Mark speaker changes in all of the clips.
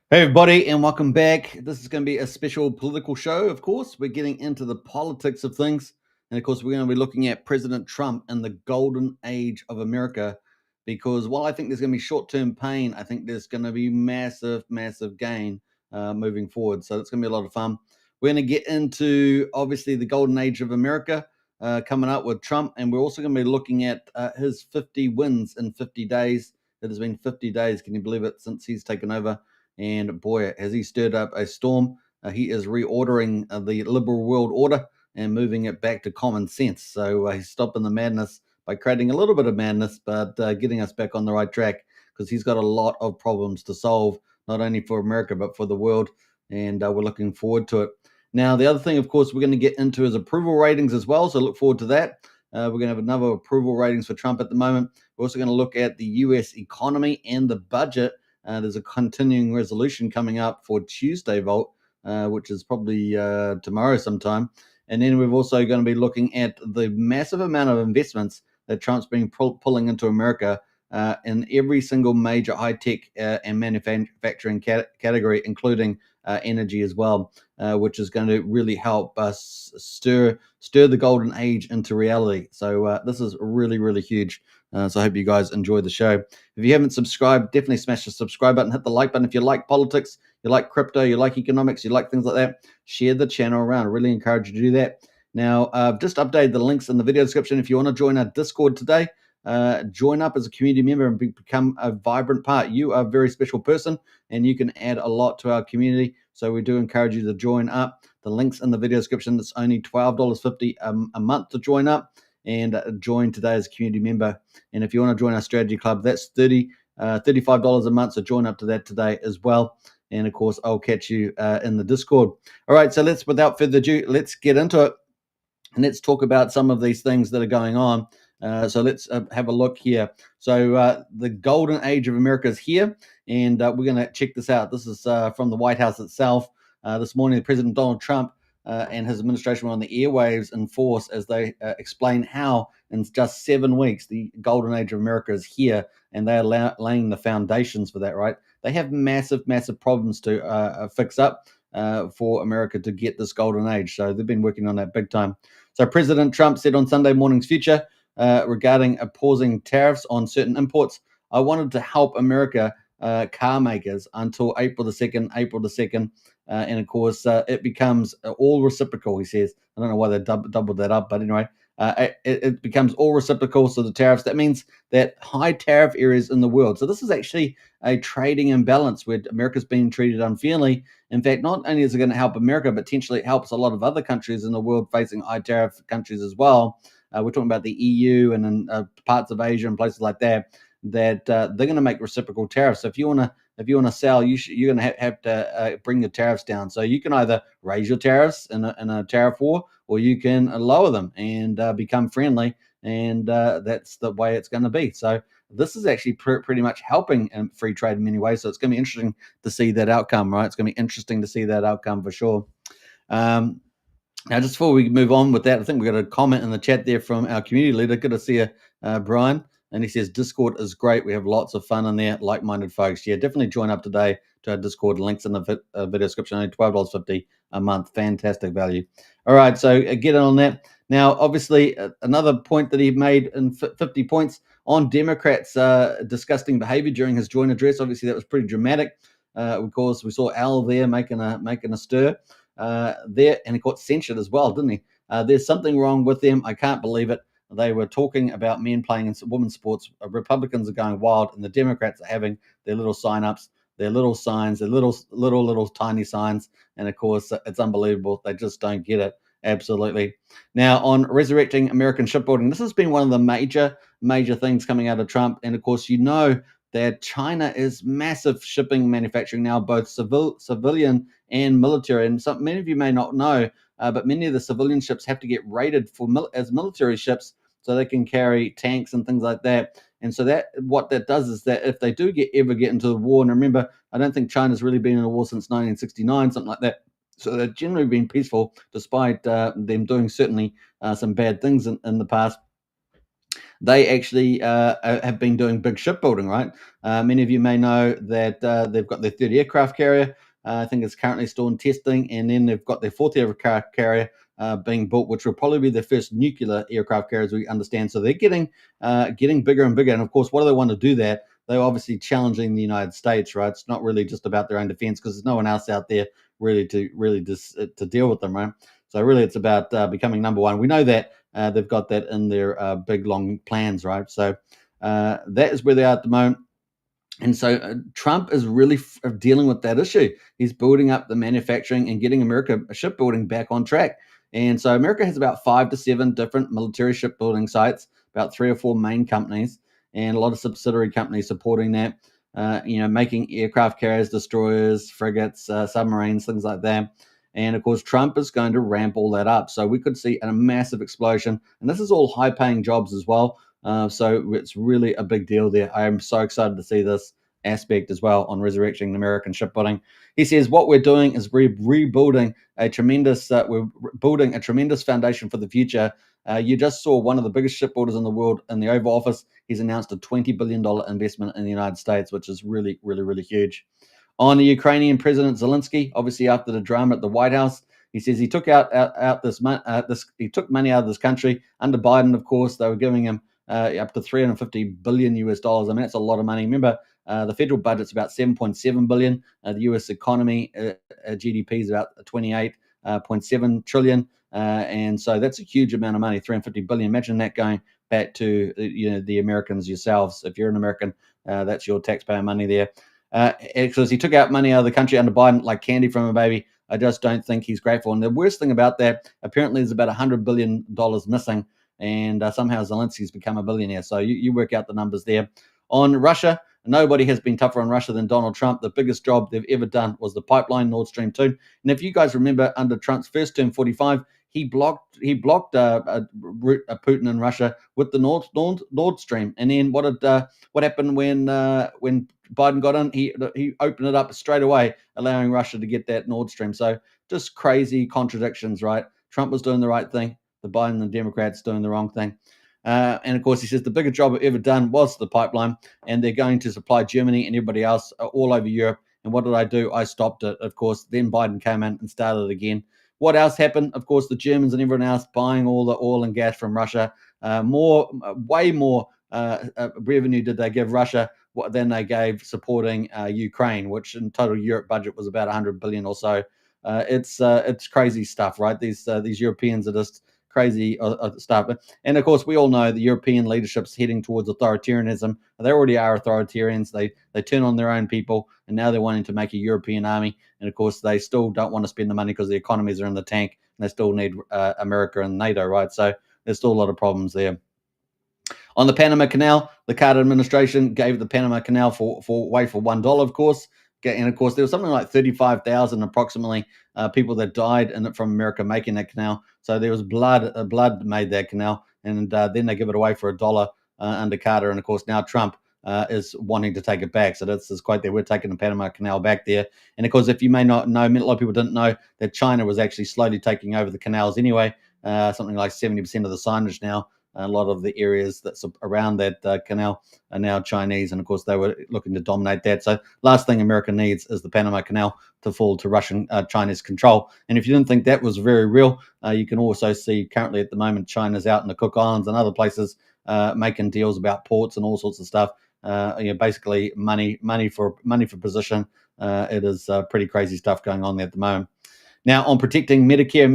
Speaker 1: Hey, everybody, and welcome back. This is going to be a special political show, of course. We're getting into the politics of things. And of course, we're going to be looking at President Trump and the golden age of America. Because while I think there's going to be short term pain, I think there's going to be massive, massive gain moving forward. So it's going to be a lot of fun. We're going to get into obviously the golden age of America coming up with Trump. And we're also going to be looking at his 50 wins in 50 days. It has been 50 days. Can you believe it? Since he's taken over. And boy, has he stirred up a storm. He is reordering the liberal world order and moving it back to common sense. So he's stopping the madness by creating a little bit of madness, but getting us back on the right track because he's got a lot of problems to solve, not only for America, but for the world. And we're looking forward to it. Now, the other thing, of course, we're going to get into is approval ratings as well. So look forward to that. We're going to have another approval ratings for Trump at the moment. We're also going to look at the US economy and the budget. There's a continuing resolution coming up for Tuesday vote, which is probably tomorrow sometime. And then we're also going to be looking at the massive amount of investments that Trump's been pulling into America in every single major high-tech and manufacturing category, including energy as well, which is going to really help us stir the golden age into reality. So this is really, really huge. So I hope you guys enjoy the show. If you haven't subscribed, definitely smash the subscribe button, hit the like button. If you like politics, you like crypto, you like economics, you like things like that, share the channel around. I really encourage you to do that. Now, I've just updated the links in the video description. If you want to join our Discord today, join up as a community member and become a vibrant part. You are a very special person and you can add a lot to our community. So we do encourage you to join up. The links in the video description. It's only $12.50 a month to join up and join today as a community member. And if you want to join our strategy club, that's $35 a month. So join up to that today as well. And of course, I'll catch you in the Discord. All right. So without further ado, let's get into it. And let's talk about some of these things that are going on. So let's have a look here. So the golden age of America is here, and we're going to check this out. This is from the White House itself. This morning, President Donald Trump and his administration were on the airwaves in force as they explain how in just 7 weeks the golden age of America is here, and they are laying the foundations for that. Right? They have massive, massive problems to fix up for America to get this golden age. So they've been working on that big time. So President Trump said on Sunday morning's Future regarding pausing tariffs on certain imports, I wanted to help America car makers until April the 2nd. And of course, it becomes all reciprocal, he says. I don't know why they doubled that up, but anyway, it becomes all reciprocal. So the tariffs, that means that high tariff areas in the world. So this is actually a trading imbalance where America's being treated unfairly. In fact, not only is it going to help America, but potentially it helps a lot of other countries in the world facing high tariff countries as well. We're talking about the EU and in parts of Asia and places like that. That they're going to make reciprocal tariffs. So if you want to sell, you're going to have to bring the tariffs down. So you can either raise your tariffs in a tariff war, or you can lower them and become friendly. And that's the way it's going to be. So this is actually pretty much helping free trade in many ways. So it's going to be interesting to see that outcome, right? It's going to be interesting to see that outcome for sure. Now, just before we move on with that, I think we got a comment in the chat there from our community leader. Good to see you, Brian. And he says, Discord is great. We have lots of fun in there, like-minded folks. Yeah, definitely join up today to our Discord. Links in the video description. Only $12.50 a month. Fantastic value. All right, so get on that. Now, obviously, another point that he made in 50 points on Democrats' disgusting behavior during his joint address. Obviously, that was pretty dramatic. Of course, we saw Al there making a stir there, and he got censured as well, didn't he? There's something wrong with them. I can't believe it. They were talking about men playing in women's sports. Republicans are going wild, and the Democrats are having their little sign-ups, their little signs, their little tiny signs, and of course, it's unbelievable. They just don't get it. Absolutely. Now, on resurrecting American shipbuilding, this has been one of the major things coming out of Trump, and of course, you know that China is massive shipping manufacturing now, both civilian and military. And many of you may not know, but many of the civilian ships have to get rated as military ships so they can carry tanks and things like that. And so what that does is that if they do ever get into the war, and remember, I don't think China's really been in a war since 1969, something like that. So they've generally been peaceful, despite them doing certainly some bad things in the past. they actually have been doing big shipbuilding, right? Many of you may know that they've got their third aircraft carrier. I think it's currently still in testing, and then they've got their fourth aircraft carrier being built, which will probably be their first nuclear aircraft carrier, as we understand. So they're getting bigger and bigger. And of course, what do they want to do that? They're obviously challenging the United States, right? It's not really just about their own defense because there's no one else out there to deal with them, right? So really, it's about becoming number one. We know that they've got that in their big long plans, right? So that is where they are at the moment. And so Trump is really dealing with that issue. He's building up the manufacturing and getting America shipbuilding back on track. And so America has about 5 to 7 different military shipbuilding sites, about 3 or 4 main companies, and a lot of subsidiary companies supporting that. Making aircraft carriers, destroyers, frigates, submarines, things like that. And of course, Trump is going to ramp all that up. So we could see a massive explosion. And this is all high paying jobs as well. So it's really a big deal there. I am so excited to see this aspect as well on resurrecting American shipbuilding. He says what we're doing is rebuilding we're building a tremendous foundation for the future. You just saw one of the biggest shipbuilders in the world in the Oval Office. He's announced a $20 billion investment in the United States, which is really, really, really huge. On the Ukrainian President Zelensky, obviously after the drama at the White House, he says he took he took money out of this country under Biden. Of course, they were giving him up to 350 billion US dollars. I mean, that's a lot of money. Remember, the federal budget's about 7.7 billion. The US economy GDP is about 28.7 trillion, and so that's a huge amount of money. 350 billion. Imagine that going back to the Americans yourselves. If you're an American, that's your taxpayer money there. Because he took out money out of the country under Biden like candy from a baby. I just don't think he's grateful. And the worst thing about that, apparently, there's about $100 billion missing, and somehow Zelensky's become a billionaire. So you work out the numbers there. On Russia, nobody has been tougher on Russia than Donald Trump. The biggest job they've ever done was the pipeline Nord Stream 2. And if you guys remember, under Trump's first term, 45, he blocked Putin in Russia with the Nord Stream. And then what happened when Biden got in? He opened it up straight away, allowing Russia to get that Nord Stream. So just crazy contradictions, right? Trump was doing the right thing. The Biden and the Democrats doing the wrong thing. And of course, he says the biggest job I've ever done was the pipeline, and they're going to supply Germany and everybody else all over Europe. And what did I do? I stopped it, of course. Then Biden came in and started again. What else happened? Of course, the Germans and everyone else buying all the oil and gas from Russia. Way more revenue did they give Russia than they gave supporting Ukraine, which in total Europe budget was about 100 billion or so. It's crazy stuff, right? These Europeans are just crazy stuff. And of course, we all know the European leadership's heading towards authoritarianism. They already are authoritarians. They turn on their own people, and now they're wanting to make a European army. And of course, they still don't want to spend the money because the economies are in the tank, and they still need America and NATO, right? So there's still a lot of problems there. On the Panama Canal, the Carter administration gave the Panama Canal for $1, of course. And of course, there was something like 35,000 approximately people that died from America making that canal. So there was blood made that canal, and then they give it away for $1 under Carter. And of course, now Trump is wanting to take it back. So that's his quote there. We're taking the Panama Canal back there. And of course, if you may not know, a lot of people didn't know that China was actually slowly taking over the canals anyway. Something like 70% of the signage now. A lot of the areas that's around that canal are now Chinese, and of course they were looking to dominate that. So last thing America needs is the Panama Canal to fall to Russian Chinese control. And if you didn't think that was very real, you can also see currently at the moment China's out in the Cook Islands and other places making deals about ports and all sorts of stuff. Basically money for position. It is pretty crazy stuff going on there at the moment. Now, on protecting Medicare,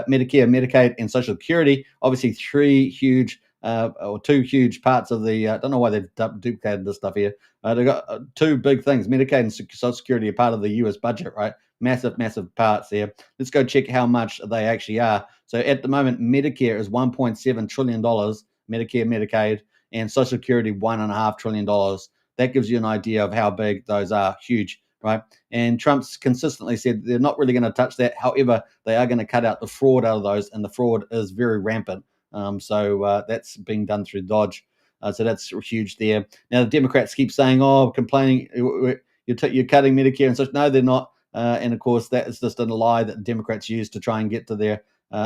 Speaker 1: Medicaid, and Social Security, obviously two huge parts of the. I don't know why they've duplicated this stuff here. They've got two big things. Medicaid and Social Security are part of the U.S. budget, right? Massive, massive parts there. Let's go check how much they actually are. So at the moment, Medicare is $1.7 trillion, Medicare, Medicaid, and Social Security $1.5 trillion. That gives you an idea of how big those are. Huge. Right. And Trump's consistently said they're not really going to touch that. However, they are going to cut out the fraud out of those, and the fraud is very rampant. So that's being done through Dodge. So that's huge there. Now, the Democrats keep saying, complaining, you're cutting Medicare and such. No, they're not. And of course, that is just a lie that the Democrats use to try and get to their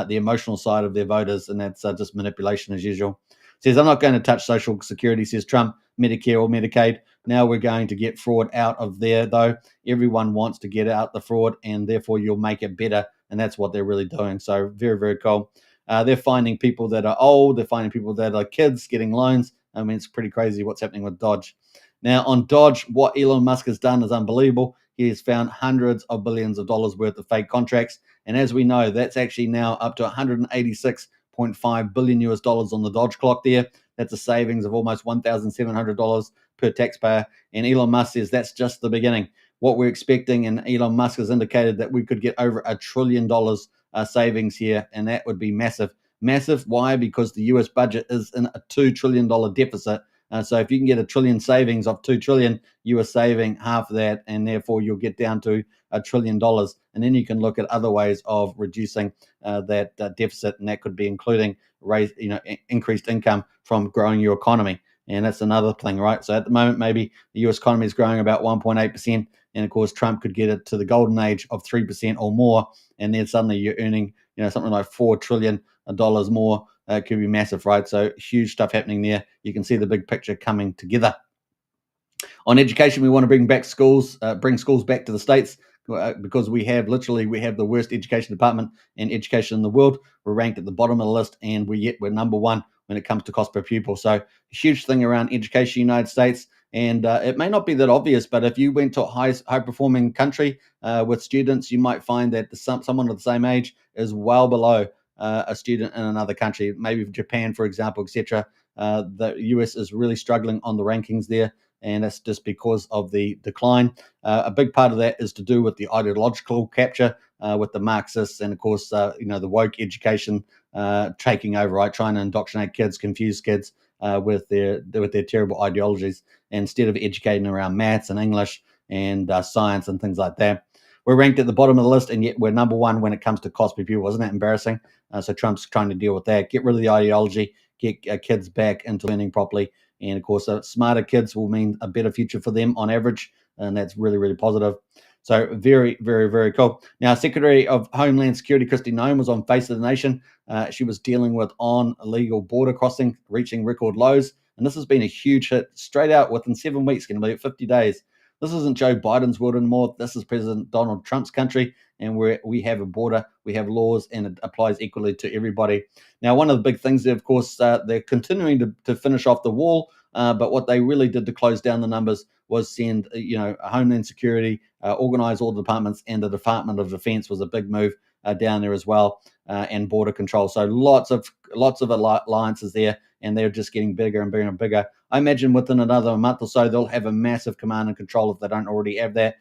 Speaker 1: the emotional side of their voters, and that's just manipulation as usual. Says, I'm not going to touch Social Security, says Trump, Medicare or Medicaid. Now we're going to get fraud out of there, though. Everyone wants to get out the fraud, and therefore you'll make it better. And that's what they're really doing. So very, very cool. They're finding people that are old. They're finding people that are kids getting loans. I mean, it's pretty crazy what's happening with Dodge. Now, on Dodge, what Elon Musk has done is unbelievable. He has found hundreds of billions of dollars worth of fake contracts. And as we know, that's actually now up to 186.5 billion US dollars on the Dodge clock there. That's a savings of almost $1,700 per taxpayer. And Elon Musk says that's just the beginning. What we're expecting, and Elon Musk has indicated that we could get over $1 trillion savings here, and that would be massive. Massive. Why? Because the US budget is in a $2 trillion deficit. So if you can get $1 trillion savings of $2 trillion, you are saving half of that, and therefore you'll get down to $1 trillion. And then you can look at other ways of reducing that deficit, and that could be including increased income from growing your economy. And that's another thing, right? So at the moment, maybe the US economy is growing about 1.8%. And of course, Trump could get it to the golden age of 3% or more. And then suddenly you're earning, something like $4 trillion more. It could be massive, right? So huge stuff happening there. You can see the big picture coming together. On education, we want to bring schools back to the States because we have the worst education department and education in the world. We're ranked at the bottom of the list, and we're number one when it comes to cost per pupil. So a huge thing around education in the United States. And it may not be that obvious, but if you went to a high performing country with students, you might find that someone of the same age is well below a student in another country, maybe Japan, for example, etc. The US is really struggling on the rankings there, and that's just because of the decline. A big part of that is to do with the ideological capture with the Marxists, and of course, the woke education taking over, right, trying to indoctrinate kids, confuse kids with their terrible ideologies, instead of educating around maths and English and science and things like that. We're ranked at the bottom of the list, and yet we're number one when it comes to cost per pupil. Isn't that embarrassing? So Trump's trying to deal with that, get rid of the ideology, get kids back into learning properly. And of course, smarter kids will mean a better future for them on average. And that's really, really positive. So very, very, very cool. Now, Secretary of Homeland Security, Kristi Noem, was on Face of the Nation. She was dealing with illegal border crossing, reaching record lows. And this has been a huge hit straight out within 7 weeks, going to be 50 days. This isn't Joe Biden's world anymore. This is President Donald Trump's country, and we have a border, we have laws, and it applies equally to everybody. Now, one of the big things, of course, they're continuing to finish off the wall, but what they really did to close down the numbers was send, Homeland Security, organize all the departments, and the Department of Defense was a big move down there as well, and border control. So lots of alliances there, and they're just getting bigger and bigger and bigger. I imagine within another month or so, they'll have a massive command and control if they don't already have that,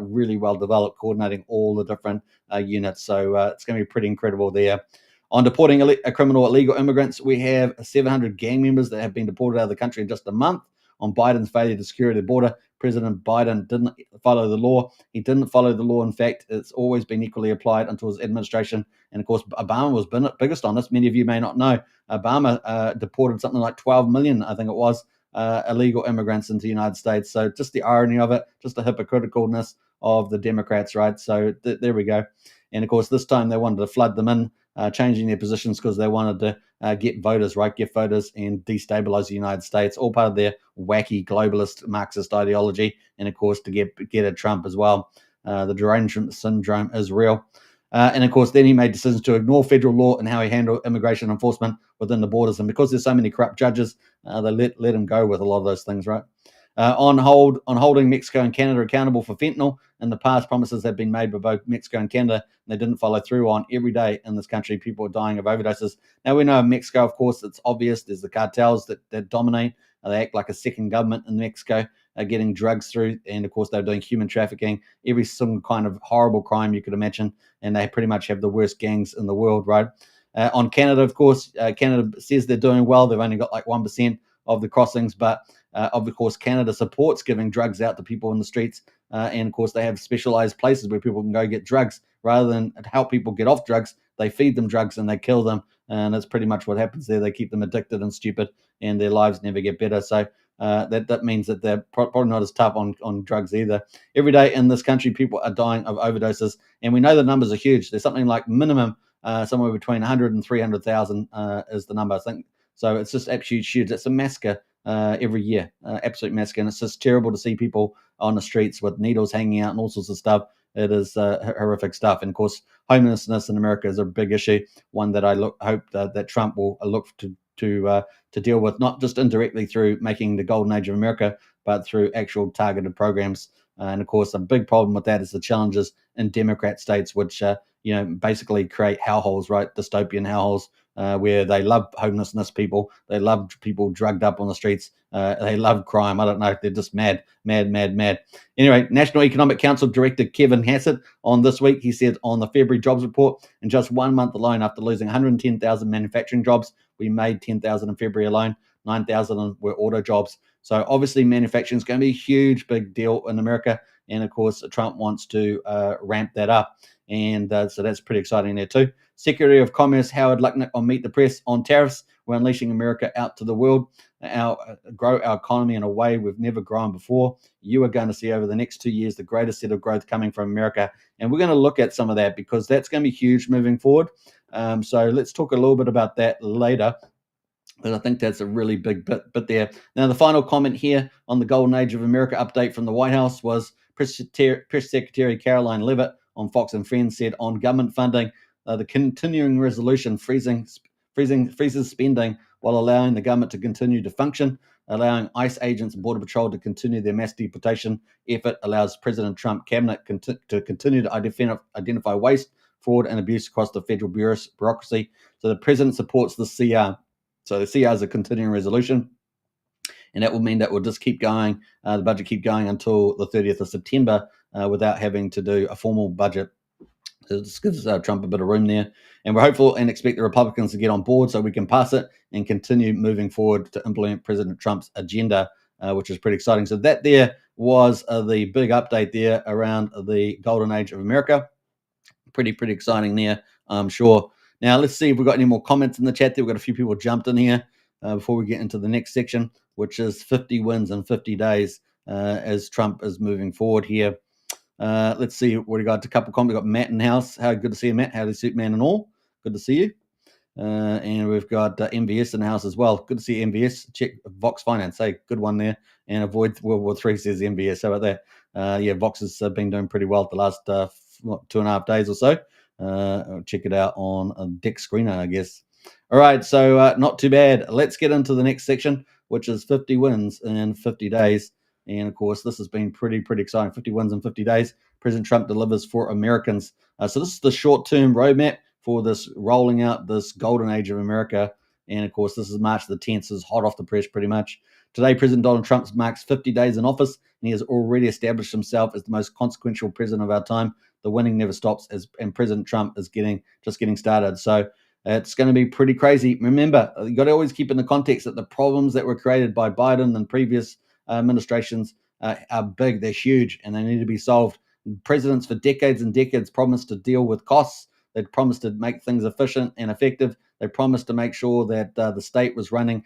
Speaker 1: really well developed, coordinating all the different units. So it's going to be pretty incredible there. On deporting criminal illegal immigrants, we have 700 gang members that have been deported out of the country in just a month. On Biden's failure to secure the border, President Biden didn't follow the law. He didn't follow the law. In fact, it's always been equally applied until his administration. And of course, Obama was biggest on this. Many of you may not know. Obama deported something like 12 million, I think it was, illegal immigrants into the United States. So just the irony of it, just the hypocriticalness of the Democrats, right? So there we go. And of course, this time they wanted to flood them in, changing their positions because they wanted to get voters, right? Get voters and destabilize the United States, all part of their wacky globalist Marxist ideology. And of course, to get at Trump as well. The derangement syndrome is real. And of course, then he made decisions to ignore federal law and how he handled immigration enforcement within the borders. And because there's so many corrupt judges, they let him go with a lot of those things, right? On holding Mexico and Canada accountable for fentanyl. In the past, promises have been made by both Mexico and Canada, and they didn't follow through on. Every day in this country, people are dying of overdoses. Now, we know in Mexico, of course, it's obvious. There's the cartels that dominate. They act like a second government in Mexico, getting drugs through. And, of course, they're doing human trafficking, every single kind of horrible crime you could imagine. And they pretty much have the worst gangs in the world, right? On Canada, of course, Canada says they're doing well. They've only got like 1% of the crossings, but of course, Canada supports giving drugs out to people in the streets. And of course, they have specialized places where people can go get drugs. Rather than help people get off drugs, they feed them drugs and they kill them. And that's pretty much what happens there. They keep them addicted and stupid, and their lives never get better. So that means that they're probably not as tough on drugs either. Every day in this country, people are dying of overdoses. And we know the numbers are huge. There's something like minimum somewhere between 100 and 300,000 is the number, I think. So it's just absolute huge. It's a massacre every year, absolute massacre. And it's just terrible to see people on the streets with needles hanging out and all sorts of stuff. It is horrific stuff. And of course, homelessness in America is a big issue, one that I hope that Trump will look to deal with, not just indirectly through making the golden age of America, but through actual targeted programs. And of course, a big problem with that is the challenges in Democrat states, which basically create hellholes, right? Dystopian hellholes, where they love homelessness people, they love people drugged up on the streets, they love crime. I don't know, they're just mad. Anyway, National Economic Council Director Kevin Hassett on this week, he said on the February jobs report, in just 1 month alone, after losing 110,000 manufacturing jobs, we made 10,000 in February alone. 9,000 were auto jobs. So obviously manufacturing is going to be a huge, big deal in America. And of course, Trump wants to ramp that up. And so that's pretty exciting there too. Secretary of Commerce Howard Lutnick on Meet the Press on tariffs. We're unleashing America out to the world, grow our economy in a way we've never grown before. You are going to see over the next 2 years the greatest set of growth coming from America. And we're going to look at some of that because that's going to be huge moving forward. So let's talk a little bit about that later. But I think that's a really big bit there. Now, the final comment here on the Golden Age of America update from the White House was Press Secretary Caroline Leavitt on Fox and Friends said on government funding, the continuing resolution freezes spending while allowing the government to continue to function, allowing ICE agents and Border Patrol to continue their mass deportation effort, allows President Trump cabinet to continue to identify waste, fraud, and abuse across the federal bureaucracy. So the president supports the CR. So the CR is a continuing resolution, and that will mean that we'll just keep going, the budget keep going until the 30th of September without having to do a formal budget. So this gives Trump a bit of room there. And we're hopeful and expect the Republicans to get on board so we can pass it and continue moving forward to implement President Trump's agenda, which is pretty exciting. So that there was the big update there around the golden age of America. Pretty exciting there, I'm sure. Now, let's see if we've got any more comments in the chat there. We've got a few people jumped in here before we get into the next section, which is 50 wins in 50 days as Trump is moving forward here. Let's see what we got. A couple of comments. We've got Matt in the house. How good to see you, Matt. Howdy, suit man and all. Good to see you. And we've got MVS in the house as well. Good to see you, MVS. Check Vox Finance. Hey, good one there. And avoid World War III, says MVS. How about that? Vox has been doing pretty well the last 2.5 days or so. Check it out on Dick Screener, I guess. All right, so not too bad. Let's get into the next section, which is 50 wins in 50 days. And of course, this has been pretty exciting. 50 wins in 50 days. President Trump delivers for Americans. So this is the short-term roadmap for this rolling out this golden age of America. And of course, this is March the 10th. So it's hot off the press pretty much. Today, President Donald Trump marks 50 days in office, and he has already established himself as the most consequential president of our time. The winning never stops, and President Trump is just getting started. So it's going to be pretty crazy. Remember, you got to always keep in the context that the problems that were created by Biden and previous administrations are big, they're huge, and they need to be solved. Presidents for decades and decades promised to deal with costs. They promised to make things efficient and effective. They promised to make sure that the state was running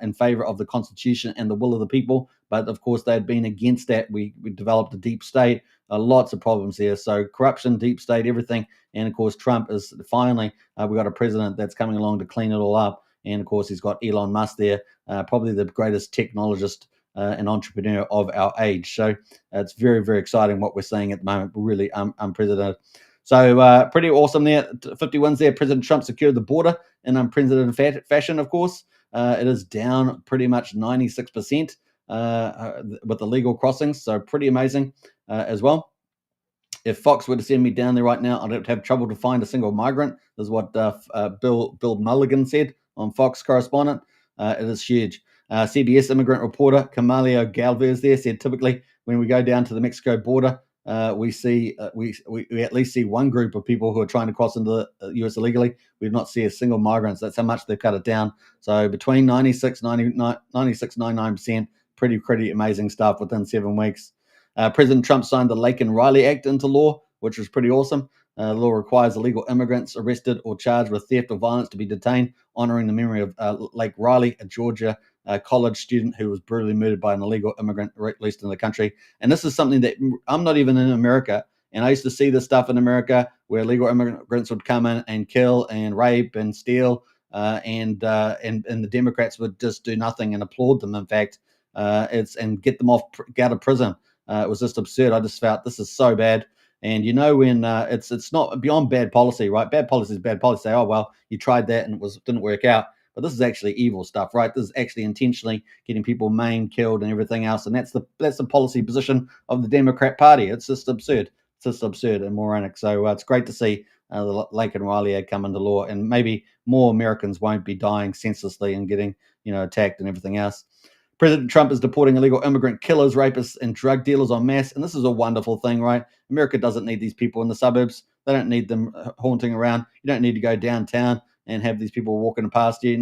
Speaker 1: in favor of the Constitution and the will of the people. But of course, they had been against that. We developed a deep state, lots of problems here. So corruption, deep state, everything. And of course, Trump is finally, we got a president that's coming along to clean it all up. And of course, he's got Elon Musk there, probably the greatest technologist an entrepreneur of our age. So it's very exciting what we're seeing at the moment. Really unprecedented. So pretty awesome there. 50 wins there. President Trump secured the border in unprecedented fashion, of course. It is down pretty much 96% with the legal crossings. So pretty amazing as well. If Fox were to send me down there right now, I'd have trouble to find a single migrant. This is what Bill Mulligan said on Fox correspondent. It is huge. CBS immigrant reporter Camalio Galvez there said typically when we go down to the Mexico border, we at least see one group of people who are trying to cross into the US illegally. We do not see a single migrant. So that's how much they've cut it down. So between 99%, pretty amazing stuff within 7 weeks. President Trump signed the Lake and Riley Act into law, which was pretty awesome. The law requires illegal immigrants arrested or charged with theft or violence to be detained, honoring the memory of Lake Riley, a Georgia college student who was brutally murdered by an illegal immigrant released in the country. And this is something that I'm not even in America, And I used to see this stuff in America where illegal immigrants would come in and kill and rape and steal, and the Democrats would just do nothing and applaud them. In fact, it's and get them out of prison. It was just absurd. I just felt this is so bad. And when it's not beyond bad policy, right? Bad policy is bad policy. Say, oh well, you tried that and didn't work out. But this is actually evil stuff, right? This is actually intentionally getting people maimed, killed, and everything else. And that's the policy position of the Democrat Party. It's just absurd. It's just absurd and moronic. So it's great to see the Lake and Riley come into law, and maybe more Americans won't be dying senselessly and getting attacked and everything else. President Trump is deporting illegal immigrant killers, rapists, and drug dealers en masse. And this is a wonderful thing, right? America doesn't need these people in the suburbs. They don't need them haunting around. You don't need to go downtown and have these people walking past you,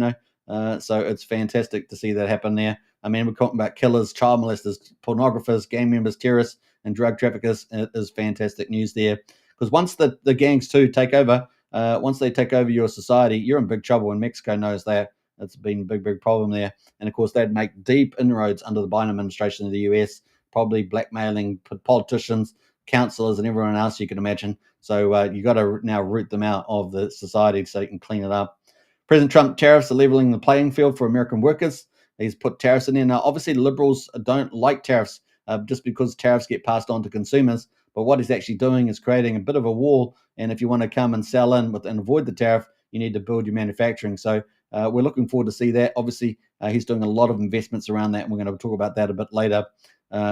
Speaker 1: So it's fantastic to see that happen there. I mean, we're talking about killers, child molesters, pornographers, gang members, terrorists, and drug traffickers. It is fantastic news there. Because once the gangs too take over, once they take over your society, you're in big trouble, and Mexico knows that. It's been a big problem there. And of course, they'd make deep inroads under the Biden administration in the US, probably blackmailing politicians, councillors, and everyone else you can imagine. So you got to now root them out of the society so you can clean it up. President Trump tariffs are leveling the playing field for American workers. He's put tariffs in there. Now, obviously, liberals don't like tariffs just because tariffs get passed on to consumers. But what he's actually doing is creating a bit of a wall. And if you want to come and sell in and avoid the tariff, you need to build your manufacturing. So we're looking forward to see that. Obviously, he's doing a lot of investments around that, and we're going to talk about that a bit later.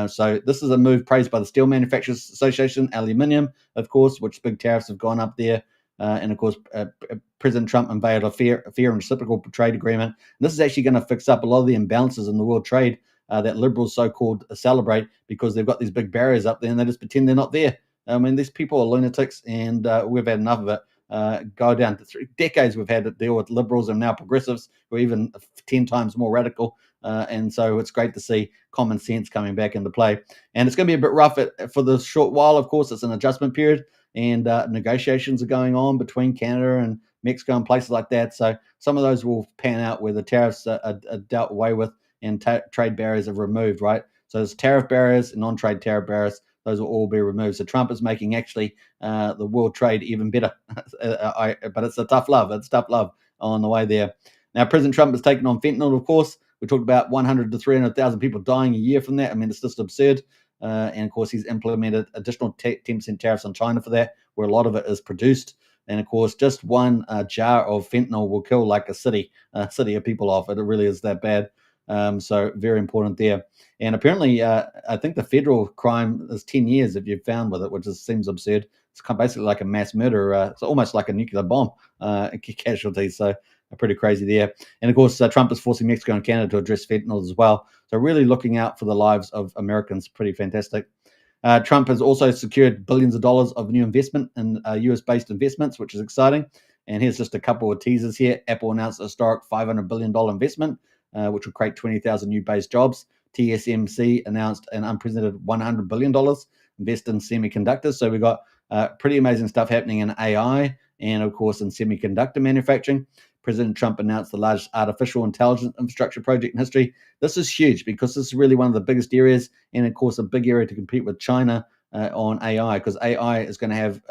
Speaker 1: So this is a move praised by the Steel Manufacturers Association, aluminium, of course, which big tariffs have gone up there. And of course, President Trump unveiled a fair and reciprocal trade agreement. And this is actually going to fix up a lot of the imbalances in the world trade that liberals so-called celebrate, because they've got these big barriers up there and they just pretend they're not there. I mean, these people are lunatics, and we've had enough of it. Go down to 3 decades we've had to deal with liberals and now progressives who are even 10 times more radical. And so it's great to see common sense coming back into play. And it's going to be a bit rough for the short while. Of course, it's an adjustment period, and negotiations are going on between Canada and Mexico and places like that. So some of those will pan out where the tariffs are dealt away with and trade barriers are removed, right? So there's tariff barriers and non-trade tariff barriers. Those will all be removed. So Trump is making actually the world trade even better. But it's a tough love. It's tough love on the way there. Now, President Trump has taken on fentanyl, of course. We talked about 100 to 300,000 people dying a year from that. I mean, it's just absurd. And of course, he's implemented additional 10% tariffs on China for that, where a lot of it is produced. And of course, just one jar of fentanyl will kill like a city of people off. It really is that bad. So very important there. And apparently, I think the federal crime is 10 years if you're found with it, which seems absurd. It's basically like a mass murder. It's almost like a nuclear bomb casualties. So pretty crazy there. And of course, Trump is forcing Mexico and Canada to address fentanyl as well. So really looking out for the lives of Americans. Pretty fantastic. Trump has also secured billions of dollars of new investment in US-based investments, which is exciting. And here's just a couple of teasers here. Apple announced a historic $500 billion investment, which will create 20,000 new base jobs. TSMC announced an unprecedented $100 billion invest in semiconductors. So we've got pretty amazing stuff happening in AI and, of course, in semiconductor manufacturing. President Trump announced the largest artificial intelligence infrastructure project in history. This is huge because this is really one of the biggest areas, and of course, a big area to compete with China on AI, because AI is going to have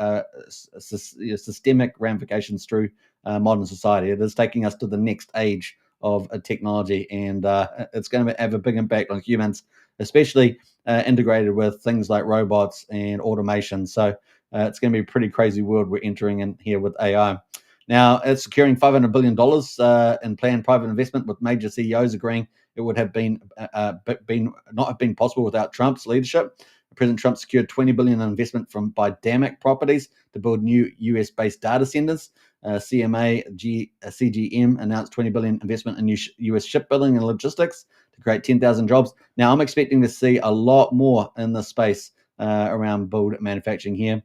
Speaker 1: systemic ramifications through modern society. It is taking us to the next age of technology, and it's going to have a big impact on humans, especially integrated with things like robots and automation. So it's going to be a pretty crazy world we're entering in here with AI. Now, it's securing $500 billion in planned private investment, with major CEOs agreeing it would have not have been possible without Trump's leadership. President Trump secured $20 billion in investment by Damic Properties to build new US-based data centers. CGM announced $20 billion investment in new US shipbuilding and logistics to create 10,000 jobs. Now, I'm expecting to see a lot more in this space around build manufacturing here.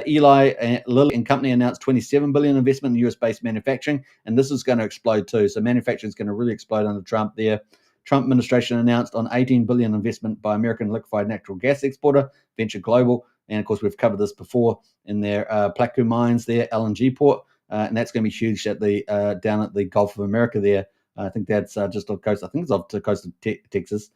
Speaker 1: Eli Lilly and Company announced $27 billion investment in US-based manufacturing, and this is going to explode too. So manufacturing is going to really explode under Trump there. Trump administration announced on $18 billion investment by American liquefied natural gas exporter Venture Global, and of course we've covered this before in their Plaquemines mines, their LNG port, and that's going to be huge at the down at the Gulf of America there. I think that's just off the coast. I think it's off the coast of Texas.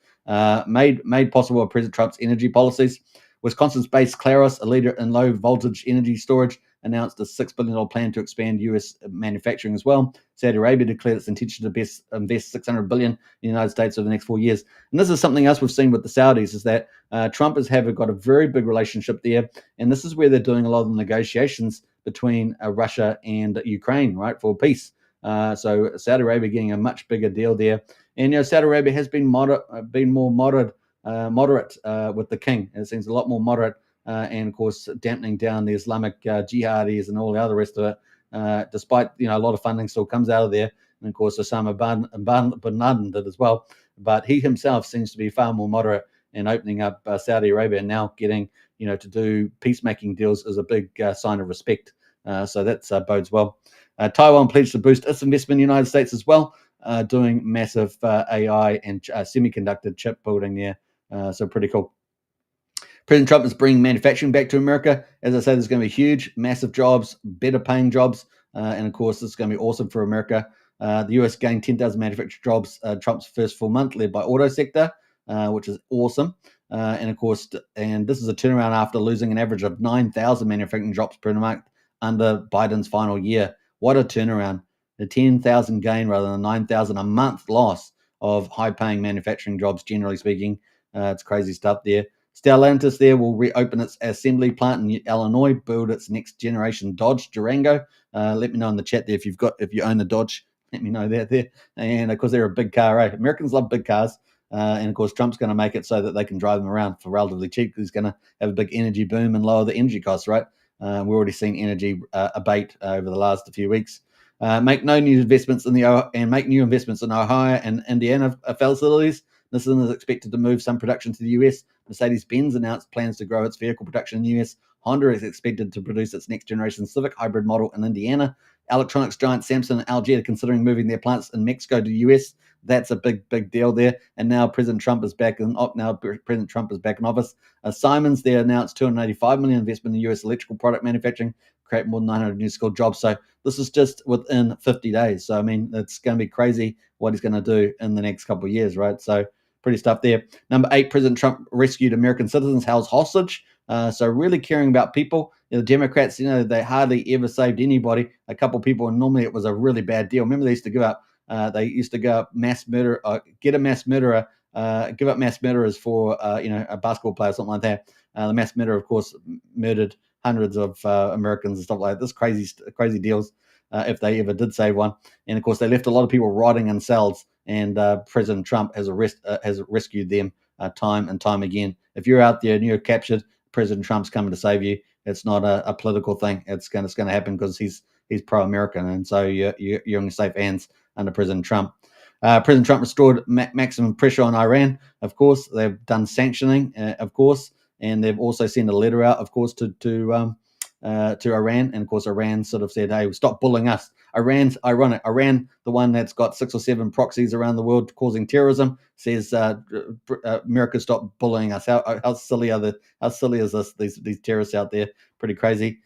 Speaker 1: Made possible by President Trump's energy policies, Wisconsin-based Claros, a leader in low-voltage energy storage, announced a $6 billion plan to expand U.S. manufacturing as well. Saudi Arabia declared its intention to invest $600 billion in the United States over the next 4 years. And this is something else we've seen with the Saudis, is that Trump has got a very big relationship there, and this is where they're doing a lot of the negotiations between Russia and Ukraine, right, for peace. So Saudi Arabia getting a much bigger deal there. And Saudi Arabia has been more moderate with the king. It seems a lot more moderate, and of course dampening down the Islamic jihadis and all the other rest of it. Despite a lot of funding still comes out of there, and of course Osama bin Laden did as well. But he himself seems to be far more moderate, and opening up Saudi Arabia and now getting to do peacemaking deals is a big sign of respect. So that bodes well. Taiwan pledged to boost its investment in the United States as well, doing massive AI and semiconductor chip building there. So pretty cool. President Trump is bringing manufacturing back to America. As I said, there's going to be huge, massive jobs, better paying jobs. And of course, this is going to be awesome for America. The US gained 10,000 manufacturing jobs Trump's first full month, led by auto sector, which is awesome. And of course, and this is a turnaround after losing an average of 9,000 manufacturing jobs per month under Biden's final year. What a turnaround. The 10,000 gain rather than 9,000 a month loss of high-paying manufacturing jobs, generally speaking. It's crazy stuff there. Stellantis there will reopen its assembly plant in Illinois, build its next generation Dodge Durango. Let me know in the chat there if you own the Dodge. Let me know that there. And of course, they're a big car, right? Americans love big cars. And of course, Trump's going to make it so that they can drive them around for relatively cheap. He's going to have a big energy boom and lower the energy costs, right? We've already seen energy abate over the last few weeks. Make new investments in Ohio and Indiana facilities. This is expected to move some production to the US. Mercedes-Benz announced plans to grow its vehicle production in the US. Honda is expected to produce its next generation Civic hybrid model in Indiana. Electronics giant Samsung and LG are considering moving their plants in Mexico to the US. That's a big deal there. And now President Trump is back in office. Siemens there announced $285 million investment in US electrical product manufacturing, create more than 900 new skilled jobs. So this is just within 50 days. So I mean, it's going to be crazy what he's going to do in the next couple of years, right? So pretty stuff there. Number 8, President Trump rescued American citizens held hostage. So really caring about people. The Democrats, they hardly ever saved anybody. A couple of people, and normally it was a really bad deal. Remember, they used to give up mass murder, give up mass murderers for a basketball player or something like that. The mass murderer, of course, murdered hundreds of Americans and stuff like that. This crazy deals. If they ever did save one, and of course they left a lot of people rotting in cells. And President Trump has rescued them time and time again. If you're out there and you're captured, President Trump's coming to save you. It's not a political thing. It's going to happen because he's pro-American, and so you're in safe hands under President Trump. President Trump restored maximum pressure on Iran. Of course, they've done sanctioning, of course, and they've also sent a letter out, of course, to Iran. And of course, Iran sort of said, "Hey, stop bullying us." Iran's ironic. Iran, the one that's got 6 or 7 proxies around the world causing terrorism, says, "America, stop bullying us." How silly is this? These terrorists out there, pretty crazy.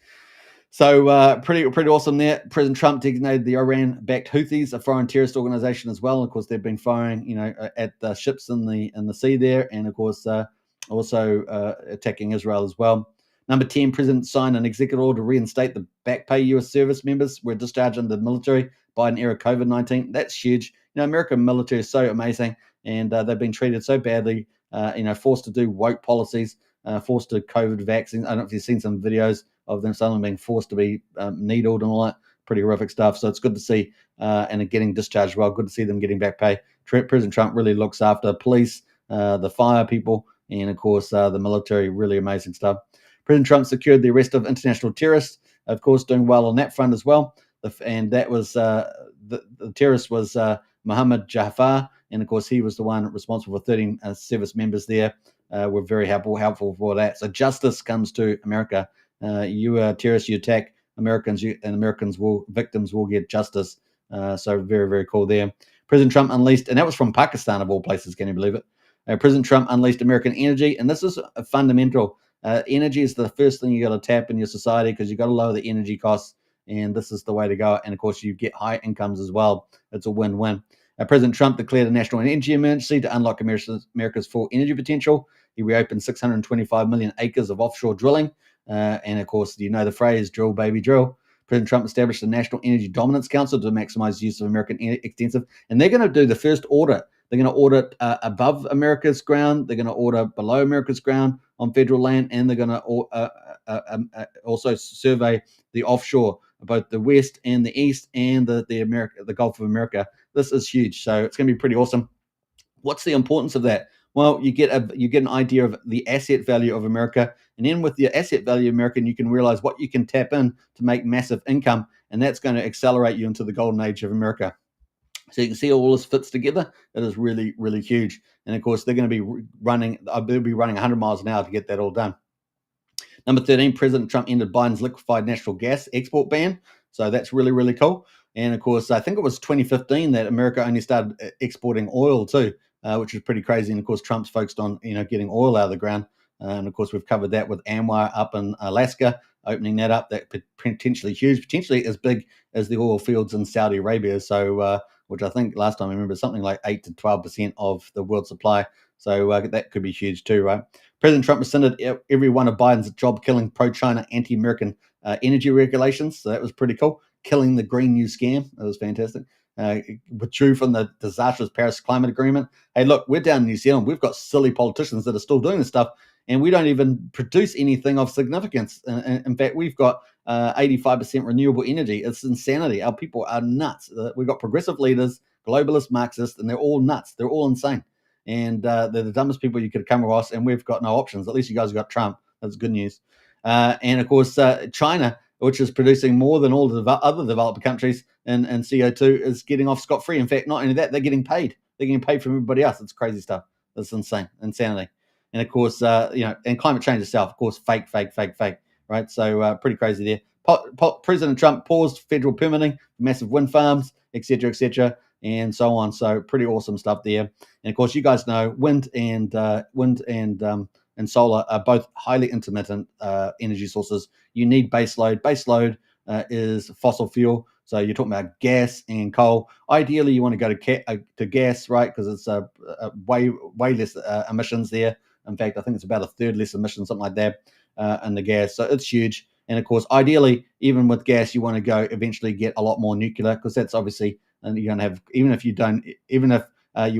Speaker 1: So pretty awesome there. President Trump designated the Iran-backed Houthis a foreign terrorist organization as well. Of course, they've been firing, at the ships in the sea there, and of course, also attacking Israel as well. Number 10, President signed an executive order to reinstate the back pay U.S. service members were discharged under the military Biden-era COVID-19. That's huge. American military is so amazing, and they've been treated so badly. Forced to do woke policies, forced to COVID vaccines. I don't know if you've seen some videos of them suddenly being forced to be needled and all that. Pretty horrific stuff. So it's good to see, and getting discharged well. Good to see them getting back pay. President Trump really looks after police, the fire people, and of course the military. Really amazing stuff. President Trump secured the arrest of international terrorists, of course, doing well on that front as well. And that was the terrorist was Mohammed Jafar, and of course he was the one responsible for 13 service members there. Were very helpful for that. So justice comes to America. You are terrorists, you attack Americans, victims will get justice. So very, very cool there. President Trump unleashed, and that was from Pakistan of all places. Can you believe it? President Trump unleashed American energy, and this is a fundamental. Energy is the first thing you got to tap in your society because you got to lower the energy costs, and this is the way to go. And of course, you get high incomes as well. It's a win-win. President Trump declared a national energy emergency to unlock America's full energy potential. He reopened 625 million acres of offshore drilling. And of course, you know the phrase drill, baby, drill. President Trump established the National Energy Dominance Council to maximize use of American extensive. And they're going to do the first audit. They're going to audit above America's ground. They're going to audit below America's ground on federal land. And they're going to also survey the offshore, both the West and the East and the Gulf of America. This is huge. So it's going to be pretty awesome. What's the importance of that? Well, you get an idea of the asset value of America, and then with the asset value of America, you can realize what you can tap in to make massive income, and that's going to accelerate you into the golden age of America. So you can see all this fits together. It is really, really huge. And of course, they're going to be running. They'll be running 100 miles an hour to get that all done. Number 13, President Trump ended Biden's liquefied natural gas export ban. So that's really, really cool. And of course, I think it was 2015 that America only started exporting oil too, which is pretty crazy. And of course, Trump's focused on getting oil out of the ground. And of course, we've covered that with AMWA up in Alaska, opening that up. That potentially huge, potentially as big as the oil fields in Saudi Arabia. So, which I think last time I remember something like 8 to 12% of the world supply. So that could be huge too, right? President Trump rescinded every one of Biden's job-killing, pro-China, anti-American energy regulations. So that was pretty cool. Killing the Green New Scam. That was fantastic. Withdrew from the disastrous Paris Climate Agreement. Hey, look, we're down in New Zealand. We've got silly politicians that are still doing this stuff, and we don't even produce anything of significance. In fact, we've got 85% renewable energy. It's insanity. Our people are nuts. We've got progressive leaders, globalist Marxists, and they're all nuts. They're all insane. And they're the dumbest people you could come across, and we've got no options. At least you guys have got Trump. That's good news. And of course, China, which is producing more than all the other developed countries in CO2, is getting off scot-free. In fact, not only that, they're getting paid. They're getting paid from everybody else. It's crazy stuff. That's insanity. And of course, and climate change itself, of course, fake, right? So pretty crazy there. President Trump paused federal permitting, massive wind farms, etc., and so on. So pretty awesome stuff there. And of course, you guys know wind and solar are both highly intermittent energy sources. You need base load. Base load is fossil fuel. So you're talking about gas and coal. Ideally, you want to go to gas, right? Because it's way less emissions there. In fact, I think it's about a third less emissions, something like that, in the gas. So it's huge. And of course, ideally, even with gas, you want to go eventually get a lot more nuclear, because that's obviously, and you're going to have, even if you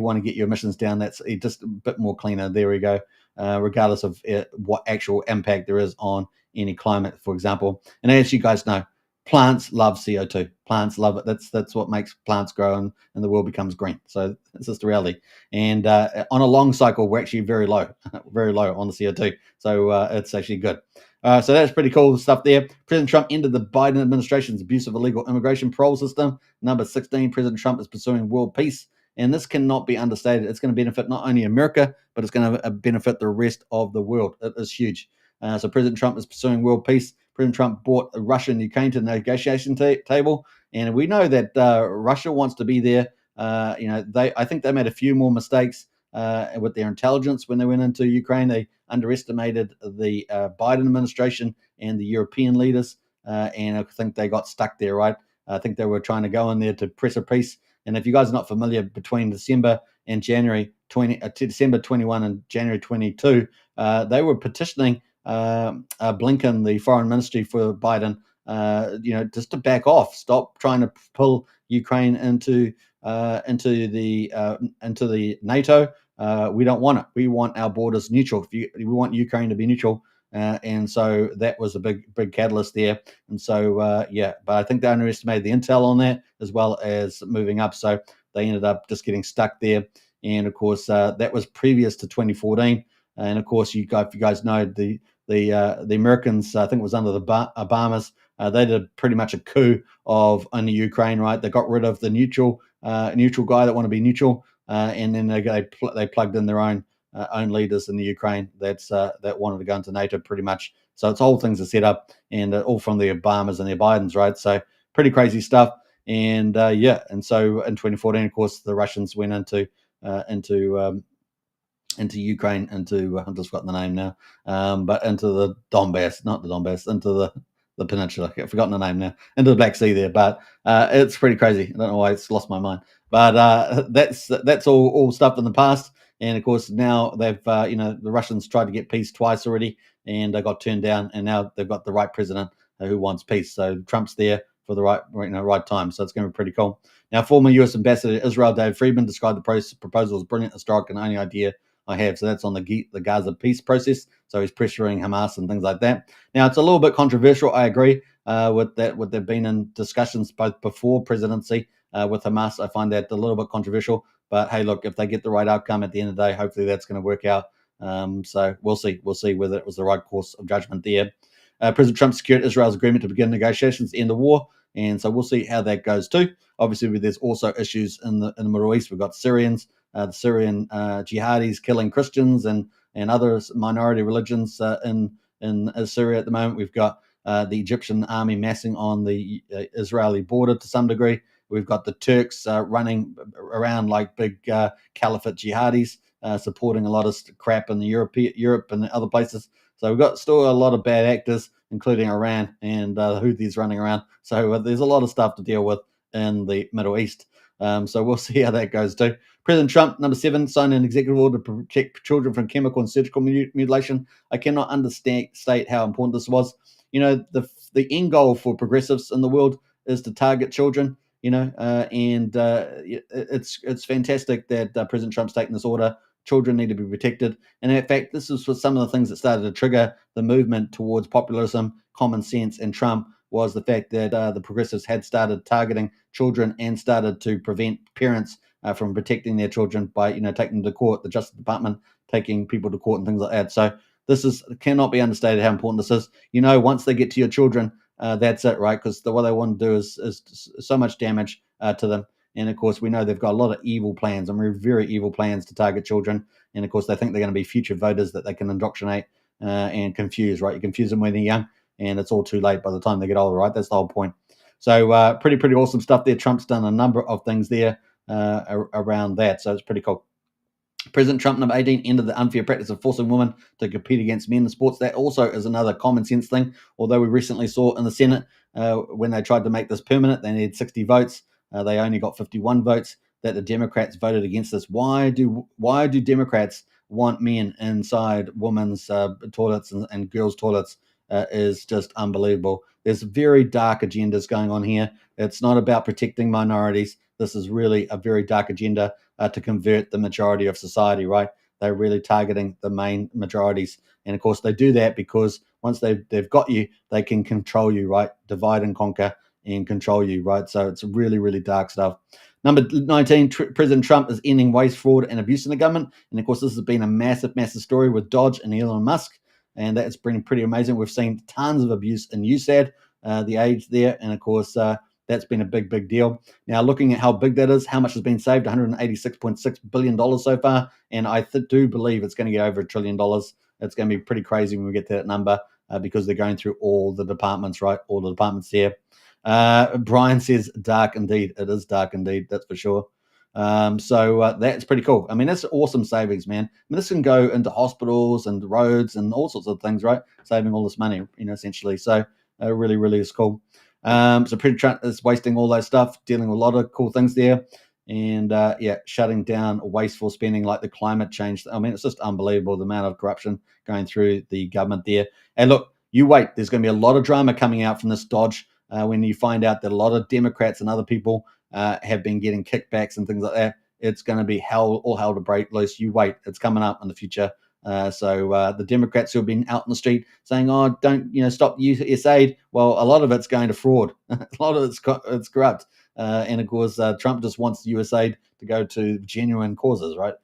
Speaker 1: want to get your emissions down, that's just a bit more cleaner. There we go. Regardless of what actual impact there is on any climate, for example. And as you guys know, plants love CO2. Plants love it. That's what makes plants grow, and the world becomes green. So it's just the reality. And on a long cycle, we're actually very low on the CO2. So it's actually good. So that's pretty cool stuff there. President Trump ended the Biden administration's abuse of illegal immigration parole system. Number 16, President Trump is pursuing world peace. And this cannot be understated. It's going to benefit not only America, but it's going to benefit the rest of the world. It is huge. So President Trump is pursuing world peace. President Trump brought Russia and Ukraine to the negotiation table. And we know that Russia wants to be there. I think they made a few more mistakes with their intelligence when they went into Ukraine. They underestimated the Biden administration and the European leaders. And I think they got stuck there, right? I think they were trying to go in there to press a peace. And if you guys are not familiar, between December and January December 21 and January 22, they were petitioning Blinken, the foreign ministry for Biden, just to back off, stop trying to pull Ukraine into the NATO. We don't want it. We want our borders neutral. We want Ukraine to be neutral. And so that was a big catalyst there. And so, but I think they underestimated the intel on that, as well as moving up. So they ended up just getting stuck there. And of course, that was previous to 2014. And of course, if you guys know, the Americans, I think it was under the Obamas, they did pretty much a coup in the Ukraine, right? They got rid of the neutral guy that wanted to be neutral, and then they plugged in their own leaders in the Ukraine that wanted to go into NATO, pretty much. So it's all things are set up, and all from the Obamas and the Bidens, right? So pretty crazy stuff. And and so in 2014, of course, the Russians went into Ukraine, I've just forgotten the name now, but into the Donbass, not the Donbass, into the peninsula. I've forgotten the name now, into the Black Sea there. But it's pretty crazy. I don't know why it's lost my mind. But that's all stuff in the past. And of course, now they've, the Russians tried to get peace twice already, and they got turned down. And now they've got the right president who wants peace. So Trump's there for the right time. So it's going to be pretty cool. Now, former U.S. Ambassador to Israel, David Friedman, described the proposal as brilliant, historic, and the only idea I have. So that's on the Gaza peace process. So he's pressuring Hamas and things like that. Now, it's a little bit controversial. I agree with that. With there been in discussions both before presidency with Hamas, I find that a little bit controversial. But hey, look, if they get the right outcome at the end of the day, hopefully that's going to work out. So we'll see. We'll see whether it was the right course of judgment there. President Trump secured Israel's agreement to begin negotiations to end the war, and so we'll see how that goes too. Obviously, there's also issues in the Middle East. We've got Syrians, the Syrian jihadis killing Christians and other minority religions in Syria at the moment. We've got the Egyptian army massing on the Israeli border to some degree. We've got the Turks running around like big caliphate jihadis, supporting a lot of crap in the Europe and other places. So we've got still a lot of bad actors, including Iran and Houthis running around. So there's a lot of stuff to deal with in the Middle East. So we'll see how that goes too. President Trump, number 7, signed an executive order to protect children from chemical and surgical mutilation. I cannot state how important this was. The end goal for progressives in the world is to target children. It's fantastic that President Trump's taken this order. Children need to be protected. And in fact, this is some of the things that started to trigger the movement towards populism, common sense, and Trump was the fact that the progressives had started targeting children and started to prevent parents from protecting their children by, taking them to court, the Justice Department taking people to court and things like that. So this cannot be understated how important this is. Once they get to your children, that's it, right? Because what they want to do is so much damage to them. And of course, we know they've got a lot of evil plans, very evil plans to target children. And of course, they think they're going to be future voters that they can indoctrinate and confuse, right? You confuse them when they're young, and it's all too late by the time they get older, right? That's the whole point. So pretty awesome stuff there. Trump's done a number of things there around that. So it's pretty cool. President Trump, number 18, ended the unfair practice of forcing women to compete against men in sports. That also is another common sense thing. Although we recently saw in the Senate when they tried to make this permanent, they needed 60 votes. They only got 51 votes. That the Democrats voted against this. Why do Democrats want men inside women's toilets and girls' toilets? Is just unbelievable. There's very dark agendas going on here. It's not about protecting minorities. This is really a very dark agenda to convert the majority of society, right? They're really targeting the main majorities. And of course, they do that because once they've got you, they can control you, right? Divide and conquer and control you, right? So it's really dark stuff. Number 19, President Trump is ending waste, fraud, and abuse in the government. And of course, this has been a massive story with Dodge and Elon Musk. And that's been pretty amazing. We've seen tons of abuse in USAID, the aids there. And of course, that's been a big deal. Now, looking at how big that is, how much has been saved, $186.6 billion so far. And I do believe it's going to get over $1 trillion. It's going to be pretty crazy when we get to that number because they're going through all the departments, right? All the departments there. Brian says, dark indeed. It is dark indeed, that's for sure. So that's pretty cool. I mean, that's awesome savings, man. I mean, this can go into hospitals and roads and all sorts of things, right? Saving all this money, essentially. So really is cool. So President Trump is wasting all that stuff, dealing with a lot of cool things there. And shutting down wasteful spending like the climate change. I mean, it's just unbelievable the amount of corruption going through the government there. And look, you wait. There's going to be a lot of drama coming out from this Dodge when you find out that a lot of Democrats and other people have been getting kickbacks and things like that. It's going to be all hell to break loose. You wait. It's coming up in the future. So the Democrats who have been out in the street saying, "Oh, don't stop USAID." Well, a lot of it's going to fraud. A lot of it's corrupt. And of course, Trump just wants USAID to go to genuine causes, right?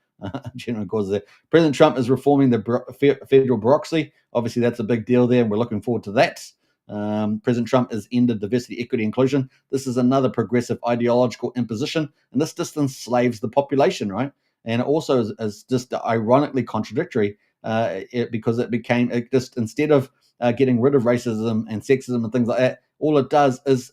Speaker 1: Genuine causes there. President Trump is reforming the federal bureaucracy. Obviously, that's a big deal there, and we're looking forward to that. President Trump has ended diversity, equity, inclusion. This is another progressive ideological imposition, and this just enslaves the population, right? And it also is just ironically contradictory because it just instead of getting rid of racism and sexism and things like that, all it does is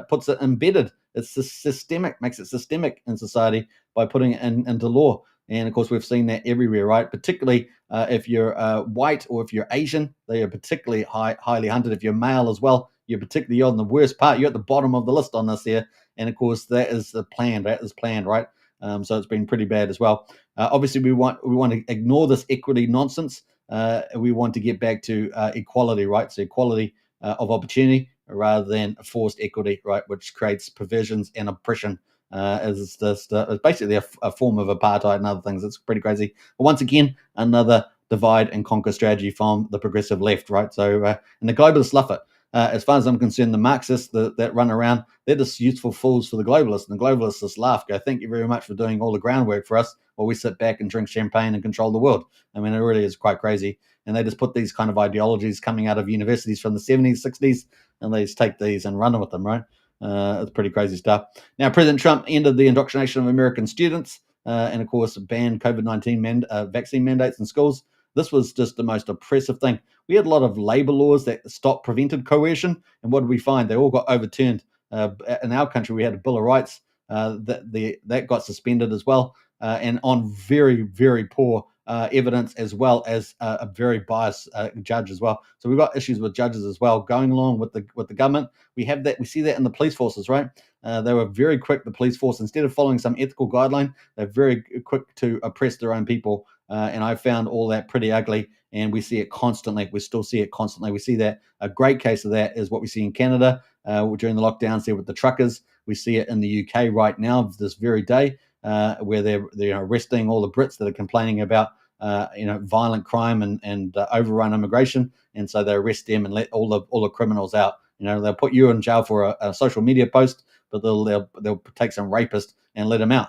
Speaker 1: puts it embedded. It's systemic, makes it systemic in society by putting it into law. And of course, we've seen that everywhere, right? Particularly if you're white or if you're Asian, they are particularly highly hunted. If you're male as well, you're on the worst part. You're at the bottom of the list on this here. And of course, that is planned. That is planned, right? So it's been pretty bad as well. Obviously, we want to ignore this equity nonsense. We want to get back to equality, right? So equality of opportunity rather than forced equity, right, which creates provisions and oppression. Is this basically a form of apartheid and other things? It's pretty crazy. But once again, another divide and conquer strategy from the progressive left, right? So, and the globalists love it. As far as I'm concerned, the Marxists that run around, they're just useful fools for the globalists. And the globalists just laugh, go, thank you very much for doing all the groundwork for us while we sit back and drink champagne and control the world. I mean, it really is quite crazy. And they just put these kind of ideologies coming out of universities from the 70s, 60s, and they just take these and run with them, right? It's pretty crazy stuff. Now, President Trump ended the indoctrination of American students and, of course, banned COVID-19 vaccine mandates in schools. This was just the most oppressive thing. We had a lot of labor laws that prevented coercion, and what did we find? They all got overturned. In our country, we had a Bill of Rights that got suspended as well, and on very, very poor evidence, as well as a very biased judge as well. So we've got issues with judges as well. Going along with the government, we have that. We see that in the police forces, right? They were very quick. The police force, instead of following some ethical guideline, they're very quick to oppress their own people. And I found all that pretty ugly. And we see it constantly. We still see it constantly. We see that a great case of that is what we see in Canada during the lockdowns there with the truckers. We see it in the UK right now, this very day, where they're arresting all the Brits that are complaining about violent crime and overrun immigration, and so they arrest them and let all the criminals out. They'll put you in jail for a social media post, but they'll take some rapist and let him out.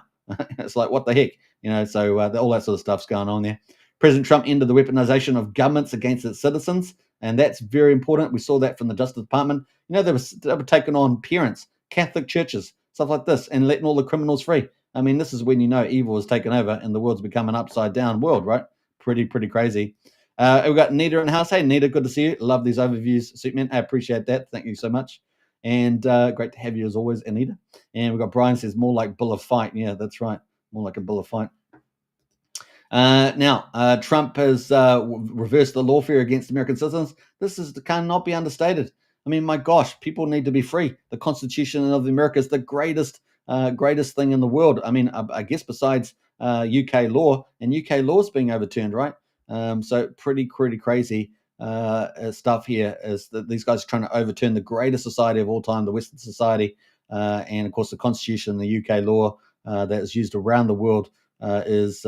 Speaker 1: It's like, what the heck, So all that sort of stuff's going on there. President Trump ended the weaponization of governments against its citizens, and that's very important. We saw that from the Justice Department. They were taking on parents, Catholic churches, stuff like this, and letting all the criminals free. I mean, this is when evil has taken over and the world's become an upside down world, right? Pretty crazy. We've got Nita in the house. Hey, Nita, good to see you. Love these overviews, Suitman. I appreciate that. Thank you so much. And great to have you as always, Anita. And we've got Brian says, more like Bill of Fight. Yeah, that's right. More like a Bill of Fight. Now, Trump has reversed the lawfare against American citizens. This cannot be understated. I mean, my gosh, people need to be free. The Constitution of America is the greatest thing in the world. I mean, I guess besides UK law, and UK law is being overturned, right? So pretty crazy stuff here is that these guys are trying to overturn the greatest society of all time, the Western society, and of course the Constitution, the UK law that is used around the world is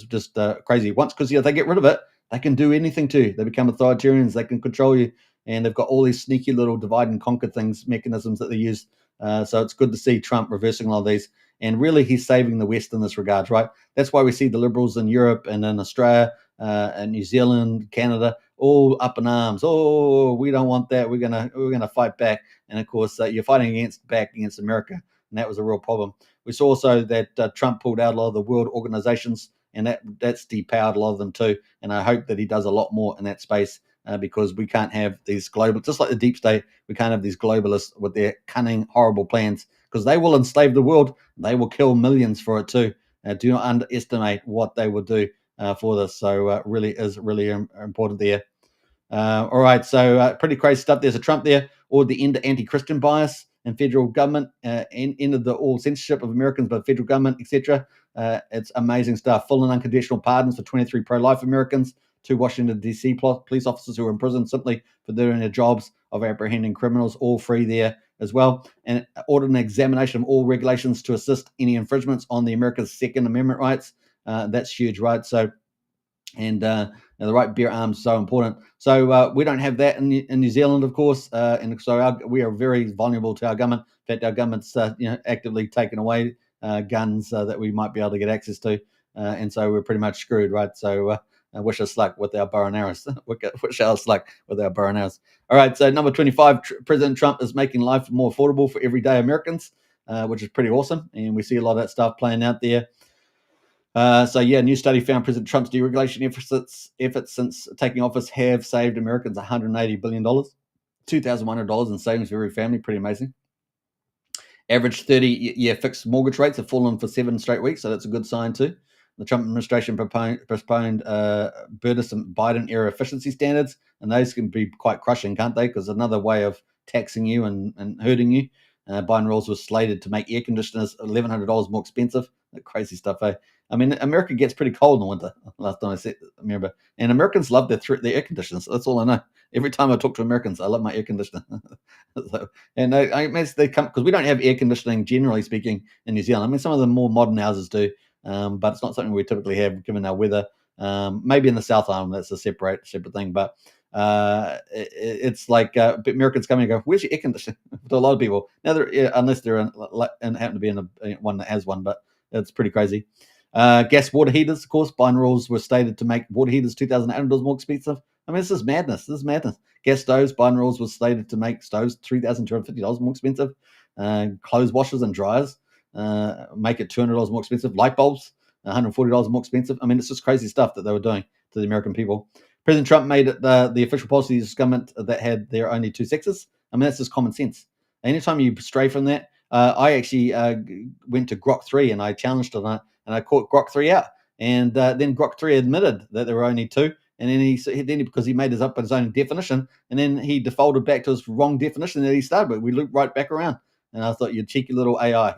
Speaker 1: just crazy. Once, because they get rid of it, they can do anything too. They become authoritarians. They can control you, and they've got all these sneaky little divide and conquer mechanisms that they use. So it's good to see Trump reversing all of these, and really he's saving the West in this regard, right? That's why we see the liberals in Europe and in Australia and New Zealand, Canada, all up in arms. Oh, we don't want that. We're gonna fight back. And of course, you're fighting back against America, and that was a real problem. We saw also that Trump pulled out a lot of the world organizations, and that's depowered a lot of them too. And I hope that he does a lot more in that space because we can't have these global, just like the deep state, we can't have these globalists with their cunning, horrible plans, because they will enslave the world. They will kill millions for it too. Do not underestimate what they will do for this. So really is really important there. All right, so pretty crazy stuff. There's a Trump there, or the end of anti-Christian bias and federal government, ended the all censorship of Americans by federal government, etc. It's amazing stuff. Full and unconditional pardons for 23 pro-life Americans, 2 Washington, D.C. police officers who were in prison simply for doing their jobs of apprehending criminals, all free there as well. And ordered an examination of all regulations to assist any infringements on the America's Second Amendment rights. That's huge, right? So, and the right to bear arms is so important. So we don't have that in New Zealand, of course, and so we are very vulnerable to our government. In fact, our government's actively taking away guns that we might be able to get access to, and so we're pretty much screwed, right? So wish us luck with our bow and arrows. Wish us luck with our bow and arrows. All right, so number 25, President Trump is making life more affordable for everyday Americans, which is pretty awesome, and we see a lot of that stuff playing out there. A new study found President Trump's deregulation efforts since taking office have saved Americans $180 billion, $2,100 in savings for every family. Pretty amazing. Average 30-year fixed mortgage rates have fallen for 7 straight weeks, so that's a good sign too. The Trump administration postponed burdensome Biden-era efficiency standards, and those can be quite crushing, can't they? Because another way of taxing you and hurting you. Biden rules was slated to make air conditioners $1,100 more expensive. Crazy stuff, eh? I mean, America gets pretty cold in the winter. Last time I remember, and Americans love their air conditioners. That's all I know. Every time I talk to Americans, I love my air conditioner. So, and I imagine they come because we don't have air conditioning, generally speaking, in New Zealand. I mean, some of the more modern houses do, but it's not something we typically have given our weather. Maybe in the South Island, that's a separate thing. But it's like Americans come and go, "Where's your air conditioning?" To a lot of people now, unless they're and happen to be in one that has one, but it's pretty crazy. Gas water heaters, of course, Biden rules were stated to make water heaters $2,800 more expensive. I mean, this is madness. Gas stoves, Biden rules was stated to make stoves $3,250 more expensive. Clothes washers and dryers make it $200 more expensive. Light bulbs, $140 more expensive. I mean, it's just crazy stuff that they were doing to the American people. President Trump made it the official policy of this government that had there only two sexes. I mean, that's just common sense. Anytime you stray from that, I actually went to Grok 3 and I challenged it on it, and I caught Grok 3 out. And then Grok 3 admitted that there were only two. And then because he made his own definition, and then he defaulted back to his wrong definition that he started with. We looped right back around. And I thought, you cheeky little AI.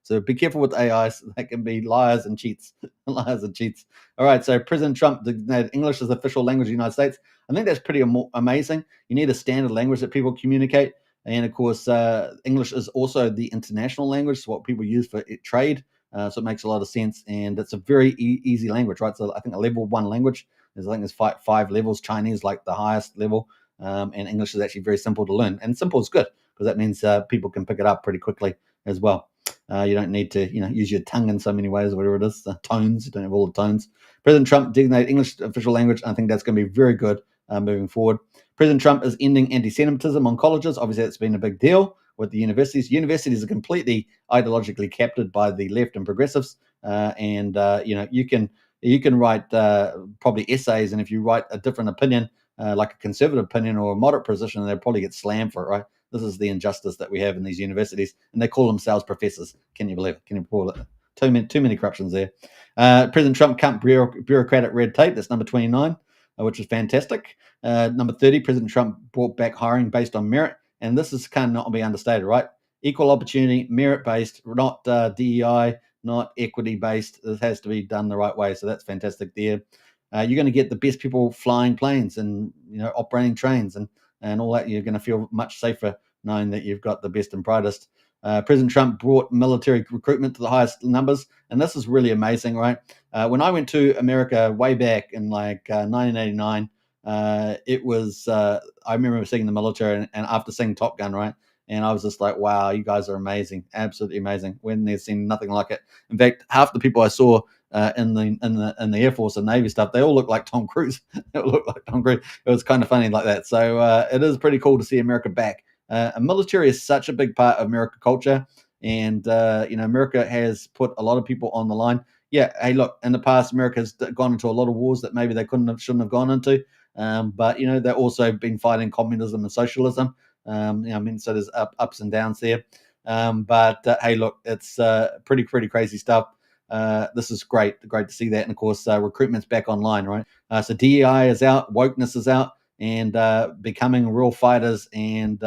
Speaker 1: So be careful with AIs. They can be liars and cheats. Liars and cheats. All right, so President Trump designated English as the official language of the United States. I think that's pretty amazing. You need a standard language that people communicate. And of course, English is also the international language, so what people use for trade. So it makes a lot of sense. And it's a very easy language, right? So I think a level 1 language. There's five levels. Chinese like the highest level. And English is actually very simple to learn. And simple is good because that means people can pick it up pretty quickly as well. You don't need to, use your tongue in so many ways, whatever it is. The tones, you don't have all the tones. President Trump designated English official language. I think that's going to be very good moving forward. President Trump is ending anti-Semitism on colleges. Obviously, that's been a big deal with the universities. Universities are completely ideologically captured by the left and progressives, and you can write probably essays, and if you write a different opinion, like a conservative opinion or a moderate position, they'll probably get slammed for it, right? This is the injustice that we have in these universities, and they call themselves professors. Can you believe it? Can you call it? Too many corruptions there. President Trump cut bureaucratic red tape. That's number 29, which is fantastic. Number 30, President Trump brought back hiring based on merit, and this is kind of not be understated, right? Equal opportunity, merit-based, not DEI, not equity-based. This has to be done the right way, so that's fantastic there. You're going to get the best people flying planes and operating trains and all that. You're going to feel much safer knowing that you've got the best and brightest. President Trump brought military recruitment to the highest numbers, and this is really amazing, right? When I went to America way back in 1989, it was I remember seeing the military and after seeing Top Gun, right? And I was just like, wow, you guys are amazing, absolutely amazing. When there's seen nothing like it. In fact, half the people I saw in the Air Force and Navy stuff, they all look like Tom Cruise. They all look like Tom Cruise. It was kind of funny like that. So it is pretty cool to see America back. Military is such a big part of American culture, and America has put a lot of people on the line. Yeah, hey, look, in the past, America's gone into a lot of wars that maybe they shouldn't have gone into. But they've also been fighting communism and socialism. So there's ups and downs there. But hey, look, it's pretty crazy stuff. This is great to see that, and of course, recruitment's back online, right? So DEI is out, wokeness is out, and becoming real fighters and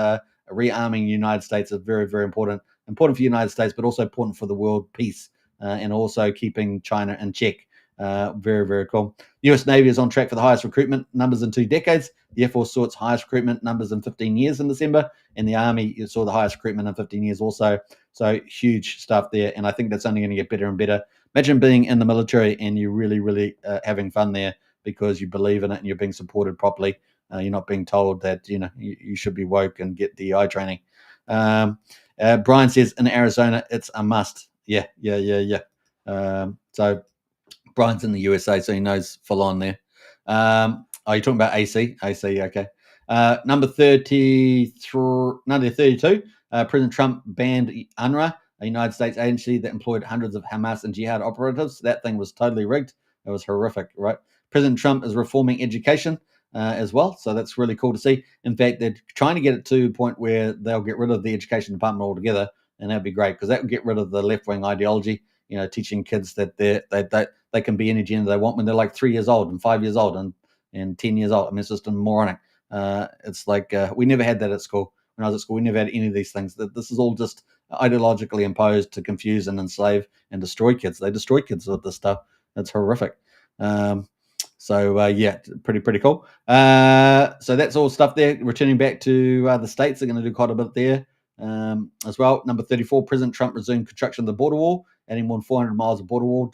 Speaker 1: rearming the United States is very, very important. Important for the United States, but also important for the world peace, and also keeping China in check. Very, very cool. The US Navy is on track for the highest recruitment numbers in 2 decades. The Air Force saw its highest recruitment numbers in 15 years in December, and the Army saw the highest recruitment in 15 years also. So huge stuff there, and I think that's only going to get better and better. Imagine being in the military and you're really, really having fun there because you believe in it and you're being supported properly. You're not being told that you should be woke and get DI training. Brian says in Arizona it's a must. Yeah. So Brian's in the USA, so he knows full on there. Are you talking about AC? AC, okay. Number 32, President Trump banned UNRWA, a United States agency that employed hundreds of Hamas and jihad operatives. That thing was totally rigged. It was horrific, right? President Trump is reforming education as well, so that's really cool to see. In fact, they're trying to get it to a point where they'll get rid of the education department altogether, and that'd be great because that would get rid of the left-wing ideology. Teaching kids that they can be any gender they want when they're like 3 years old and 5 years old and 10 years old. I mean, it's just moronic. It's like we never had that at school. when I was at school. We never had any of these things. This is all just ideologically imposed to confuse and enslave and destroy kids. They destroy kids with this stuff. It's horrific. Yeah, pretty cool. So that's all stuff there. Returning back to the States, they're going to do quite a bit there as well. Number 34, President Trump resumed construction of the border wall, adding more than 400 miles of border wall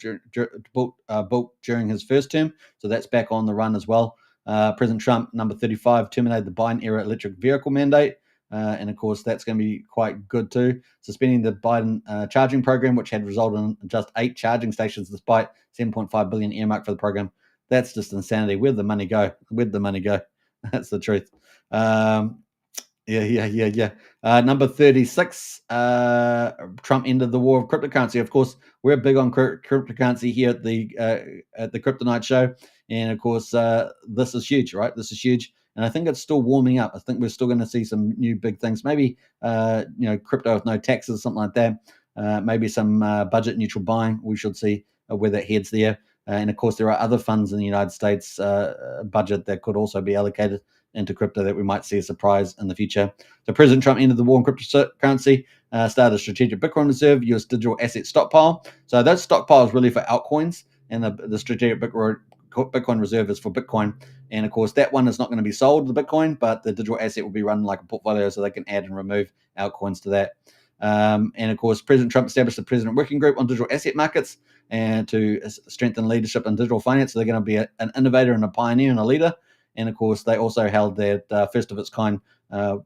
Speaker 1: built during his first term. So that's back on the run as well. President Trump, number 35, terminated the Biden-era electric vehicle mandate. And of course, that's going to be quite good too. Suspending the Biden charging program, which had resulted in just 8 charging stations despite $7.5 billion earmarked for the program. That's just insanity. Where'd the money go? Where'd the money go? That's the truth. Yeah. Number 36, Trump ended the war of cryptocurrency. Of course, we're big on cryptocurrency here at the Kryptonite Show. And of course, this is huge, right? This is huge. And I think it's still warming up. I think we're still going to see some new big things. Maybe, crypto with no taxes, something like that. Maybe some budget neutral buying. We should see where that heads there. And of course, there are other funds in the United States budget that could also be allocated into crypto that we might see a surprise in the future. So President Trump ended the war on cryptocurrency, started a strategic Bitcoin reserve, US digital asset stockpile. So those stockpiles really for altcoins, and the strategic Bitcoin reserve is for Bitcoin. And of course, that one is not going to be sold, the Bitcoin, but the digital asset will be run like a portfolio so they can add and remove altcoins to that. And of course, President Trump established the President Working Group on digital asset markets and to strengthen leadership in digital finance. So they're going to be an innovator and a pioneer and a leader. And of course, they also held that first of its kind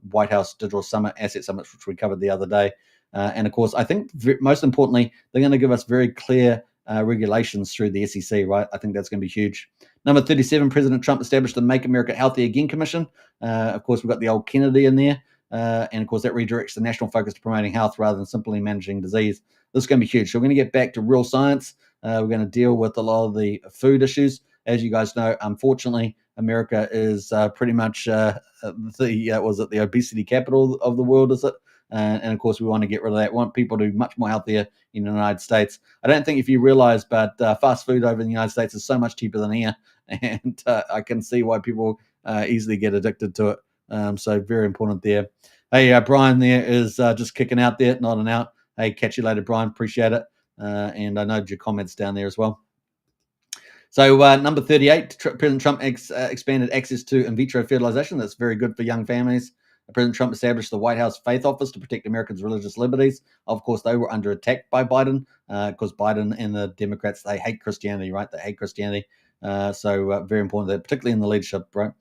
Speaker 1: White House Digital Summit, Asset Summit, which we covered the other day. And of course, I think most importantly, they're going to give us very clear regulations through the SEC, right? I think that's going to be huge. Number 37, President Trump established the Make America Healthy Again Commission. Of course, we've got the old Kennedy in there. And of course, that redirects the national focus to promoting health rather than simply managing disease. This is going to be huge. So we're going to get back to real science. We're going to deal with a lot of the food issues. As you guys know, unfortunately, America is pretty much the obesity capital of the world, is it? And of course, we want to get rid of that. We want people to be much more healthier in the United States. I don't think if you realize, but fast food over in the United States is so much cheaper than here. And I can see why people easily get addicted to it. So very important there. Hey, Brian there is just kicking out there, nodding out. Hey, catch you later, Brian. Appreciate it. And I know your comments down there as well. So number 38, President Trump expanded access to in vitro fertilization. That's very good for young families. President Trump established the White House Faith Office to protect Americans' religious liberties. Of course, they were under attack by Biden because Biden and the Democrats, they hate Christianity, right? They hate Christianity. So very important, that, particularly in the leadership, right?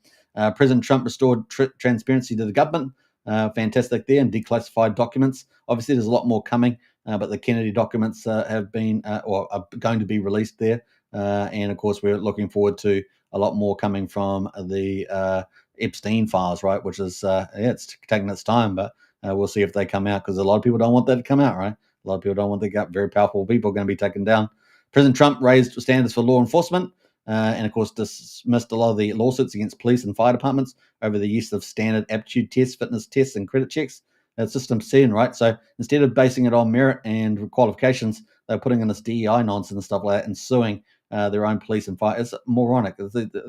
Speaker 1: President Trump restored transparency to the government. Fantastic there, and declassified documents. Obviously, there's a lot more coming, but the Kennedy documents have been or are going to be released there. And of course, we're looking forward to a lot more coming from the Epstein files, right? Which is, it's taking its time, but we'll see if they come out, because a lot of people don't want that to come out, right? A lot of people don't want the very powerful people going to be taken down. President Trump raised standards for law enforcement and, of course, dismissed a lot of the lawsuits against police and fire departments over the use of standard aptitude tests, fitness tests, and credit checks. That's System 7, right? So instead of basing it on merit and qualifications, they're putting in this DEI nonsense and stuff like that and suing their own police and fire. It's moronic.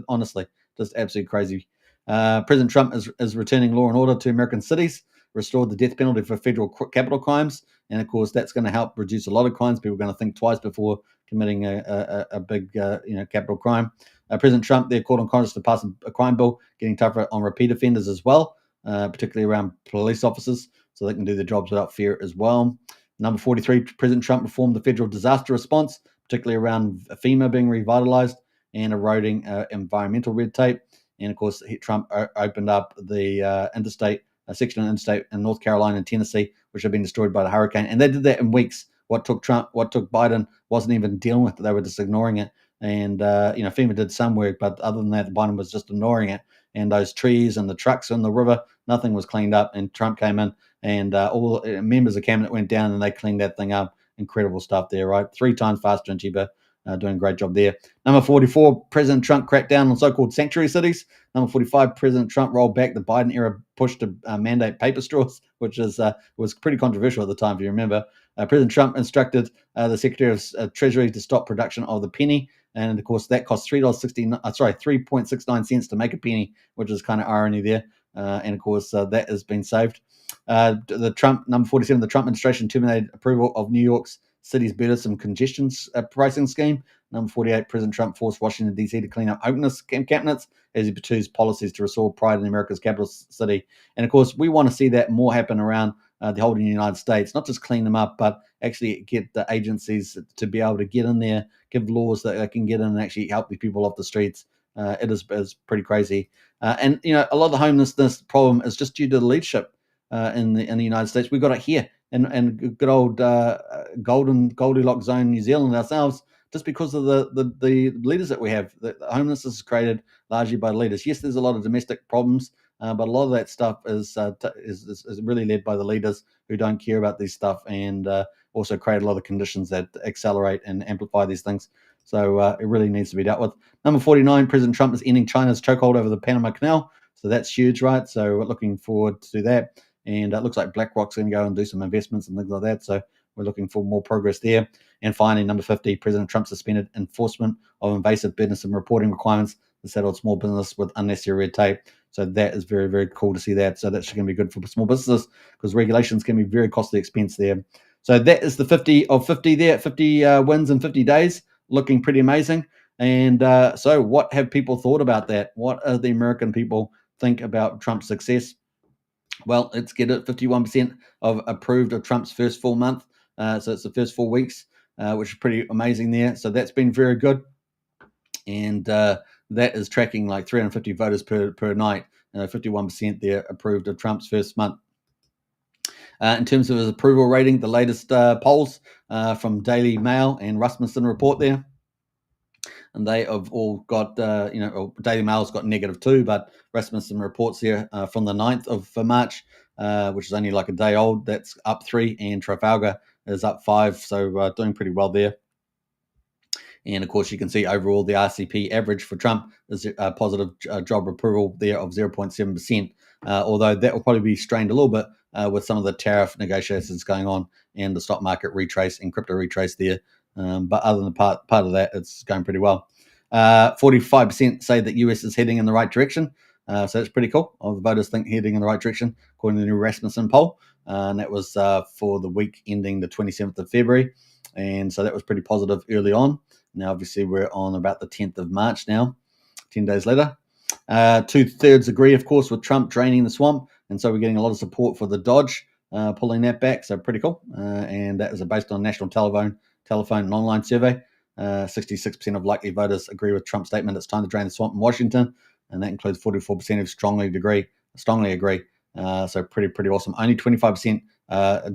Speaker 1: Honestly, just absolutely crazy. President Trump is returning law and order to American cities, restored the death penalty for federal capital crimes, and of course that's going to help reduce a lot of crimes. People are going to think twice before committing a big capital crime. President Trump there called on Congress to pass a crime bill, getting tougher on repeat offenders as well, particularly around police officers, so they can do their jobs without fear as well. Number 43, President Trump reformed the federal disaster response, particularly around FEMA being revitalized and eroding environmental red tape. And of course, Trump opened up the section of interstate in North Carolina and Tennessee, which had been destroyed by the hurricane. And they did that in weeks. What took Biden wasn't even dealing with it. They were just ignoring it. And, FEMA did some work, but other than that, Biden was just ignoring it. And those trees and the trucks in the river, nothing was cleaned up. And Trump came in, and all members of cabinet went down and they cleaned that thing up. Incredible stuff there, right? 3 times faster and cheaper. Doing a great job there. Number 44, President Trump cracked down on so-called sanctuary cities. Number 45, President Trump rolled back the Biden-era push to mandate paper straws, which was pretty controversial at the time, if you remember. President Trump instructed the Secretary of Treasury to stop production of the penny, and of course that cost $3.69 to make a penny, which is kind of irony there. And of course that has been saved. The Trump number 47, the Trump administration terminated approval of New York's city's burdensome congestion pricing scheme. Number 48, President Trump forced Washington, D.C. to clean up homeless encampments as he pursues policies to restore pride in America's capital city. And of course, we want to see that more happen around the whole United States, not just clean them up, but actually get the agencies to be able to get in there, give laws that they can get in and actually help the people off the streets. It is pretty crazy. And, a lot of the homelessness problem is just due to the leadership in the United States. We've got it here and good old Goldilocks zone New Zealand ourselves, just because of the leaders that we have. The homelessness is created largely by leaders. Yes, there's a lot of domestic problems, but a lot of that stuff is really led by the leaders who don't care about these stuff and also create a lot of conditions that accelerate and amplify these things. So it really needs to be dealt with. Number 49, President Trump is ending China's chokehold over the Panama Canal. So that's huge, right? So we're looking forward to that. And it looks like BlackRock's going to go and do some investments and things like that. So we're looking for more progress there. And finally, number 50, President Trump suspended enforcement of invasive business and reporting requirements that saddled small business with unnecessary red tape. So that is very, very cool to see that. So that's going to be good for small businesses because regulations can be very costly expense there. So that is the 50 of 50 there, 50 wins in 50 days, looking pretty amazing. And so what have people thought about that? What do the American people think about Trump's success? Well, let's get it. 51% of approved of Trump's first full month. So it's the first 4 weeks, which is pretty amazing there. So that's been very good. And that is tracking like 350 voters per night. 51% there approved of Trump's first month. In terms of his approval rating, the latest polls from Daily Mail and Rasmussen report there. And they have all got, Daily Mail's got -2, but Rasmussen reports here from the 9th of March, which is only like a day old, that's up 3, and Trafalgar is up 5, so doing pretty well there. And of course, you can see overall the RCP average for Trump is a positive job approval there of 0.7%, although that will probably be strained a little bit with some of the tariff negotiations going on and the stock market retrace and crypto retrace there. But other than part of that, it's going pretty well. 45% say that US is heading in the right direction. So that's pretty cool. All the voters think heading in the right direction, according to the new Rasmussen poll. And that was for the week ending the 27th of February. And so that was pretty positive early on. Now, obviously, we're on about the 10th of March now, 10 days later. 2/3 agree, of course, with Trump draining the swamp. And so we're getting a lot of support for the Dodge, pulling that back. So pretty cool. And that is based on national telephone and online survey. 66% of likely voters agree with Trump's statement it's time to drain the swamp in Washington. And that includes 44% who strongly agree. So pretty awesome. Only 25%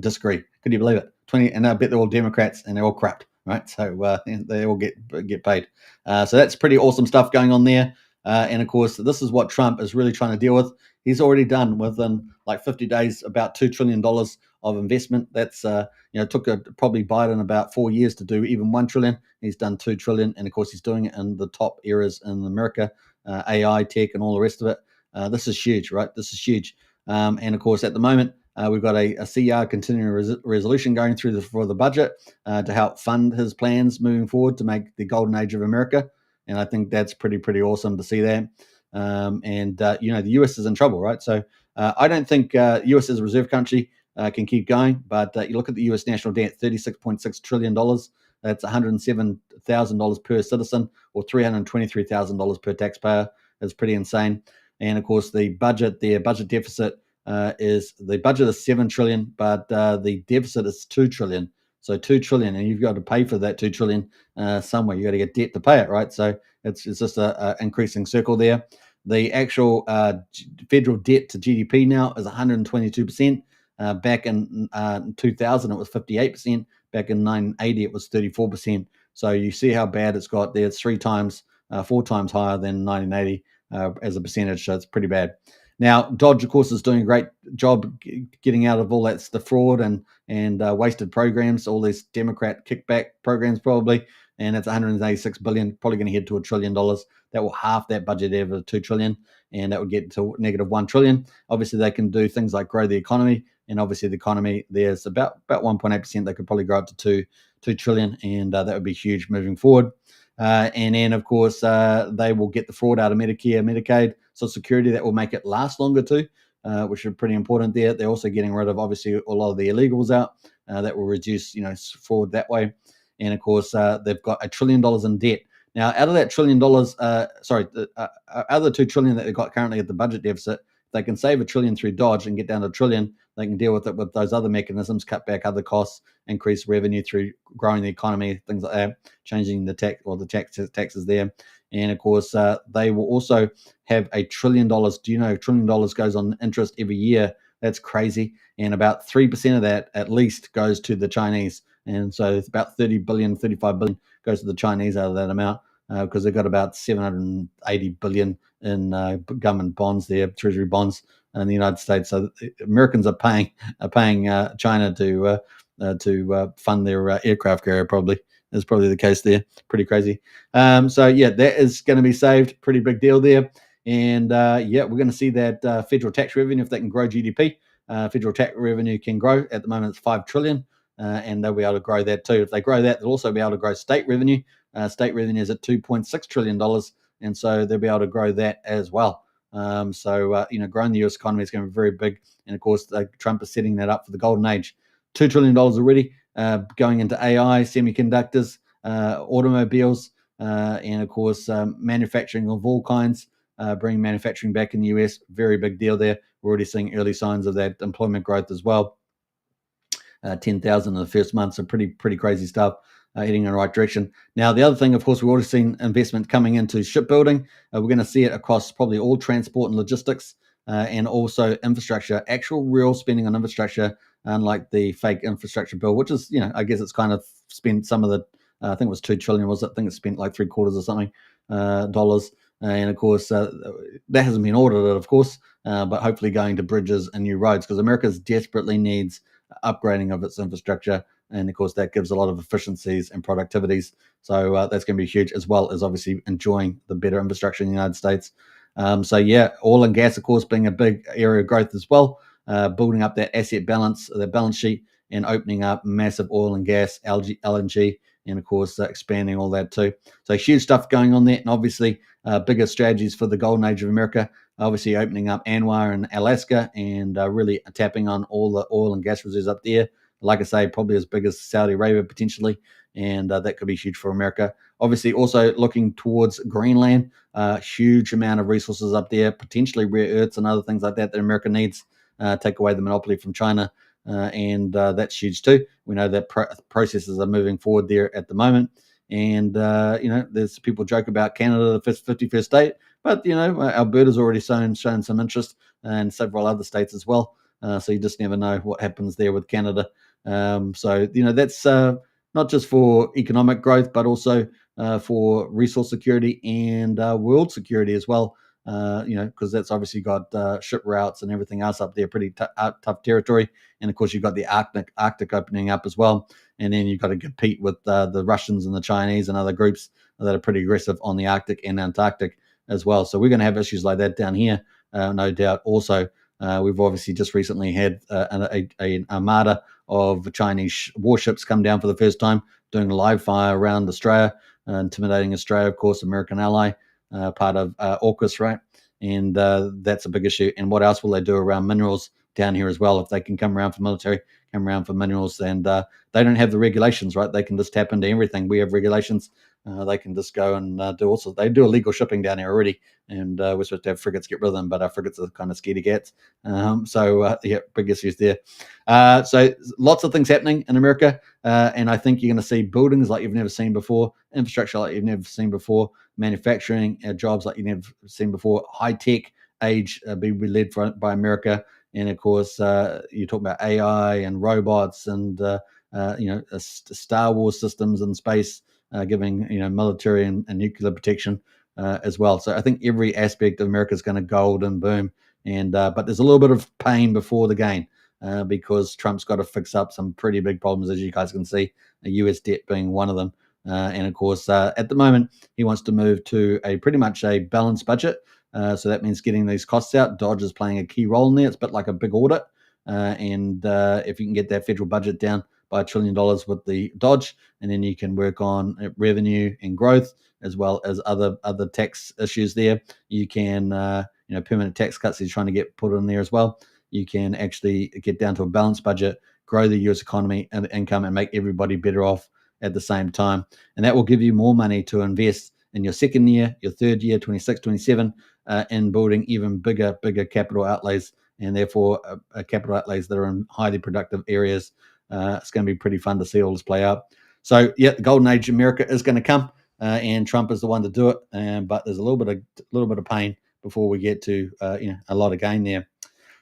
Speaker 1: disagree. Could you believe it? 20, and I bet they're all Democrats and they're all corrupt, right? So they all get paid. So that's pretty awesome stuff going on there. And of course, this is what Trump is really trying to deal with. He's already done within like 50 days about $2 trillion of investment. That's took probably Biden about 4 years to do even 1 trillion. He's done 2 trillion, and of course, he's doing it in the top areas in America, AI, tech, and all the rest of it. This is huge, right? This is huge. And of course, at the moment, we've got a CR continuing resolution going through for the budget to help fund his plans moving forward to make the golden age of America. And I think that's pretty awesome to see that. The US is in trouble, right? So I don't think US as a reserve country can keep going. But you look at the US national debt, $36.6 trillion. That's $107,000 per citizen or $323,000 per taxpayer. That's pretty insane. And of course, their budget deficit is 7 trillion, but the deficit is 2 trillion. So 2 trillion, and you've got to pay for that 2 trillion somewhere. You got to get debt to pay it, right? So it's just a increasing circle there. The actual federal debt to GDP now is 122%. Back in 2000, it was 58%. Back in 1980, it was 34%. So you see how bad it's got there. It's 4 times higher than 1980 as a percentage. So it's pretty bad. Now, Dodge, of course, is doing a great job getting out of all that the fraud and wasted programs, all these Democrat kickback programs probably, and it's 186 billion, probably going to head to $1 trillion. That will half that budget ever to 2 trillion, and that would get to -1 trillion. Obviously, they can do things like grow the economy, and obviously the economy there's about 1.8%. They could probably grow up to 2 trillion, and that would be huge moving forward. And then, of course, they will get the fraud out of Medicare, Medicaid, Social Security. That will make it last longer too. which are pretty important there. They're also getting rid of, obviously, a lot of the illegals out. That will reduce, fraud that way. And of course, they've got $1 trillion in debt. Now, out of that $1 trillion, out of the $2 trillion that they've got currently at the budget deficit, they can save $1 trillion through Dodge and get down to $1 trillion. They can deal with it with those other mechanisms, cut back other costs, increase revenue through growing the economy, things like that, changing the taxes there. And of course, they will also have $1 trillion. Do you know $1 trillion goes on interest every year? That's crazy. And about 3% of that at least goes to the Chinese. And so it's about 30 billion, 35 billion goes to the Chinese out of that amount, because they've got about 780 billion in government bonds there, treasury bonds in the United States. So Americans are paying China to fund their aircraft carrier. Probably is probably the case there. Pretty crazy. So yeah, that is going to be saved. Pretty big deal there. And yeah, we're going to see that federal tax revenue, if they can grow GDP. Federal tax revenue can grow. At the moment, it's $5 trillion. And they'll be able to grow that too. If they grow that, they'll also be able to grow state revenue. State revenue is at $2.6 trillion, and so they'll be able to grow that as well. Growing the U.S. economy is going to be very big, and of course, Trump is setting that up for the golden age. $2 trillion already going into AI, semiconductors, automobiles, and of course, manufacturing of all kinds. Bringing manufacturing back in the U.S., very big deal there. We're already seeing early signs of that employment growth as well. 10,000 in the first month, so pretty crazy stuff, heading in the right direction. Now, the other thing, of course, we've already seen investment coming into shipbuilding. We're going to see it across probably all transport and logistics, and also infrastructure, actual real spending on infrastructure, unlike the fake infrastructure bill, which is, I guess it's kind of spent some of the, I think it was $2 trillion, was it? I think it's spent like 3/4 or something, dollars. And of course, that hasn't been audited, of course, but hopefully going to bridges and new roads, because America desperately needs upgrading of its infrastructure, and of course that gives a lot of efficiencies and productivities. So that's going to be huge, as well as obviously enjoying the better infrastructure in the United States. So yeah, oil and gas, of course, being a big area of growth as well, building up that asset balance, that balance sheet, and opening up massive oil and gas, LNG, and of course expanding all that too. So huge stuff going on there, and obviously bigger strategies for the golden age of America. Obviously opening up Anwar in Alaska, and really tapping on all the oil and gas reserves up there. Like I say, probably as big as Saudi Arabia potentially, and that could be huge for America. Obviously also looking towards Greenland, huge amount of resources up there, potentially rare earths and other things like that America needs. Take away the monopoly from China, and that's huge too. We know that processes are moving forward there at the moment. And, there's people joke about Canada, the 51st state, but, Alberta's already shown some interest, and several other states as well. So you just never know what happens there with Canada. That's not just for economic growth, but also for resource security and world security as well. Because that's obviously got ship routes and everything else up there, pretty tough territory. And of course, you've got the Arctic opening up as well. And then you've got to compete with the Russians and the Chinese and other groups that are pretty aggressive on the Arctic and Antarctic as well. So we're going to have issues like that down here, no doubt. Also, we've obviously just recently had an armada of Chinese warships come down for the first time, doing live fire around Australia, intimidating Australia, of course, American ally, part of AUKUS, right? And that's a big issue. And what else will they do around minerals down here as well? If they can come around for military, come around for minerals, and they don't have the regulations, right? They can just tap into everything. We have regulations. They can just go and do also. They do illegal shipping down here already, and we're supposed to have frigates get rid of them, but our frigates are kind of scaredy cats. Yeah, big issues there. So lots of things happening in America, and I think you're going to see buildings like you've never seen before, infrastructure like you've never seen before, manufacturing jobs like you've never seen before, high tech age be led by America, and of course you talk about AI and robots and Star Wars systems in space, giving military and nuclear protection as well. So I think every aspect of America is going to gold and boom, and but there's a little bit of pain before the gain. Because Trump's got to fix up some pretty big problems, as you guys can see, US debt being one of them. And of course, at the moment, he wants to move to pretty much a balanced budget. So that means getting these costs out. Dodge is playing a key role in there. It's a bit like a big audit. And if you can get that federal budget down by $1 trillion with the Dodge, and then you can work on revenue and growth, as well as other tax issues there, you can permanent tax cuts he's trying to get put in there as well, you can actually get down to a balanced budget, grow the US economy and income, and make everybody better off at the same time. And that will give you more money to invest in your second year, your third year, 26, 27, in building even bigger capital outlays, and therefore capital outlays that are in highly productive areas. It's going to be pretty fun to see all this play out. So, yeah, the golden age of America is going to come, and Trump is the one to do it. But there's a little bit of pain before we get to a lot of gain there.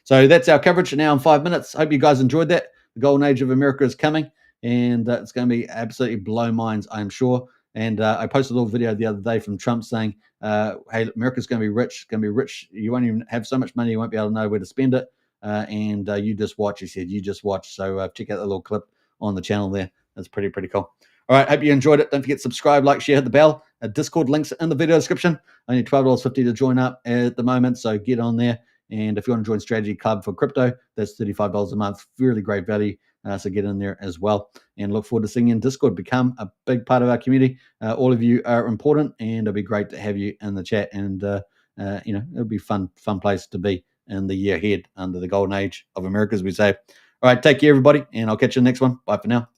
Speaker 1: So that's our coverage now in 5 minutes. Hope you guys enjoyed that. The golden age of America is coming, and it's going to be absolutely blow minds, I'm sure. And I posted a little video the other day from Trump saying, hey, America's going to be rich. It's going to be rich. You won't even have so much money, you won't be able to know where to spend it. And you just watch, he said, you just watch. So check out the little clip on the channel there. That's pretty cool. All right, hope you enjoyed it. Don't forget to subscribe, like, share, hit the bell. Discord links in the video description. Only $12.50 to join up at the moment, so get on there. And if you want to join Strategy Club for crypto, that's $35 a month. Really great value. So get in there as well. And look forward to seeing you in Discord. Become a big part of our community. All of you are important, and it'll be great to have you in the chat. And it'll be fun place to be in the year ahead under the golden age of America, as we say. All right, take care, everybody, and I'll catch you in the next one. Bye for now.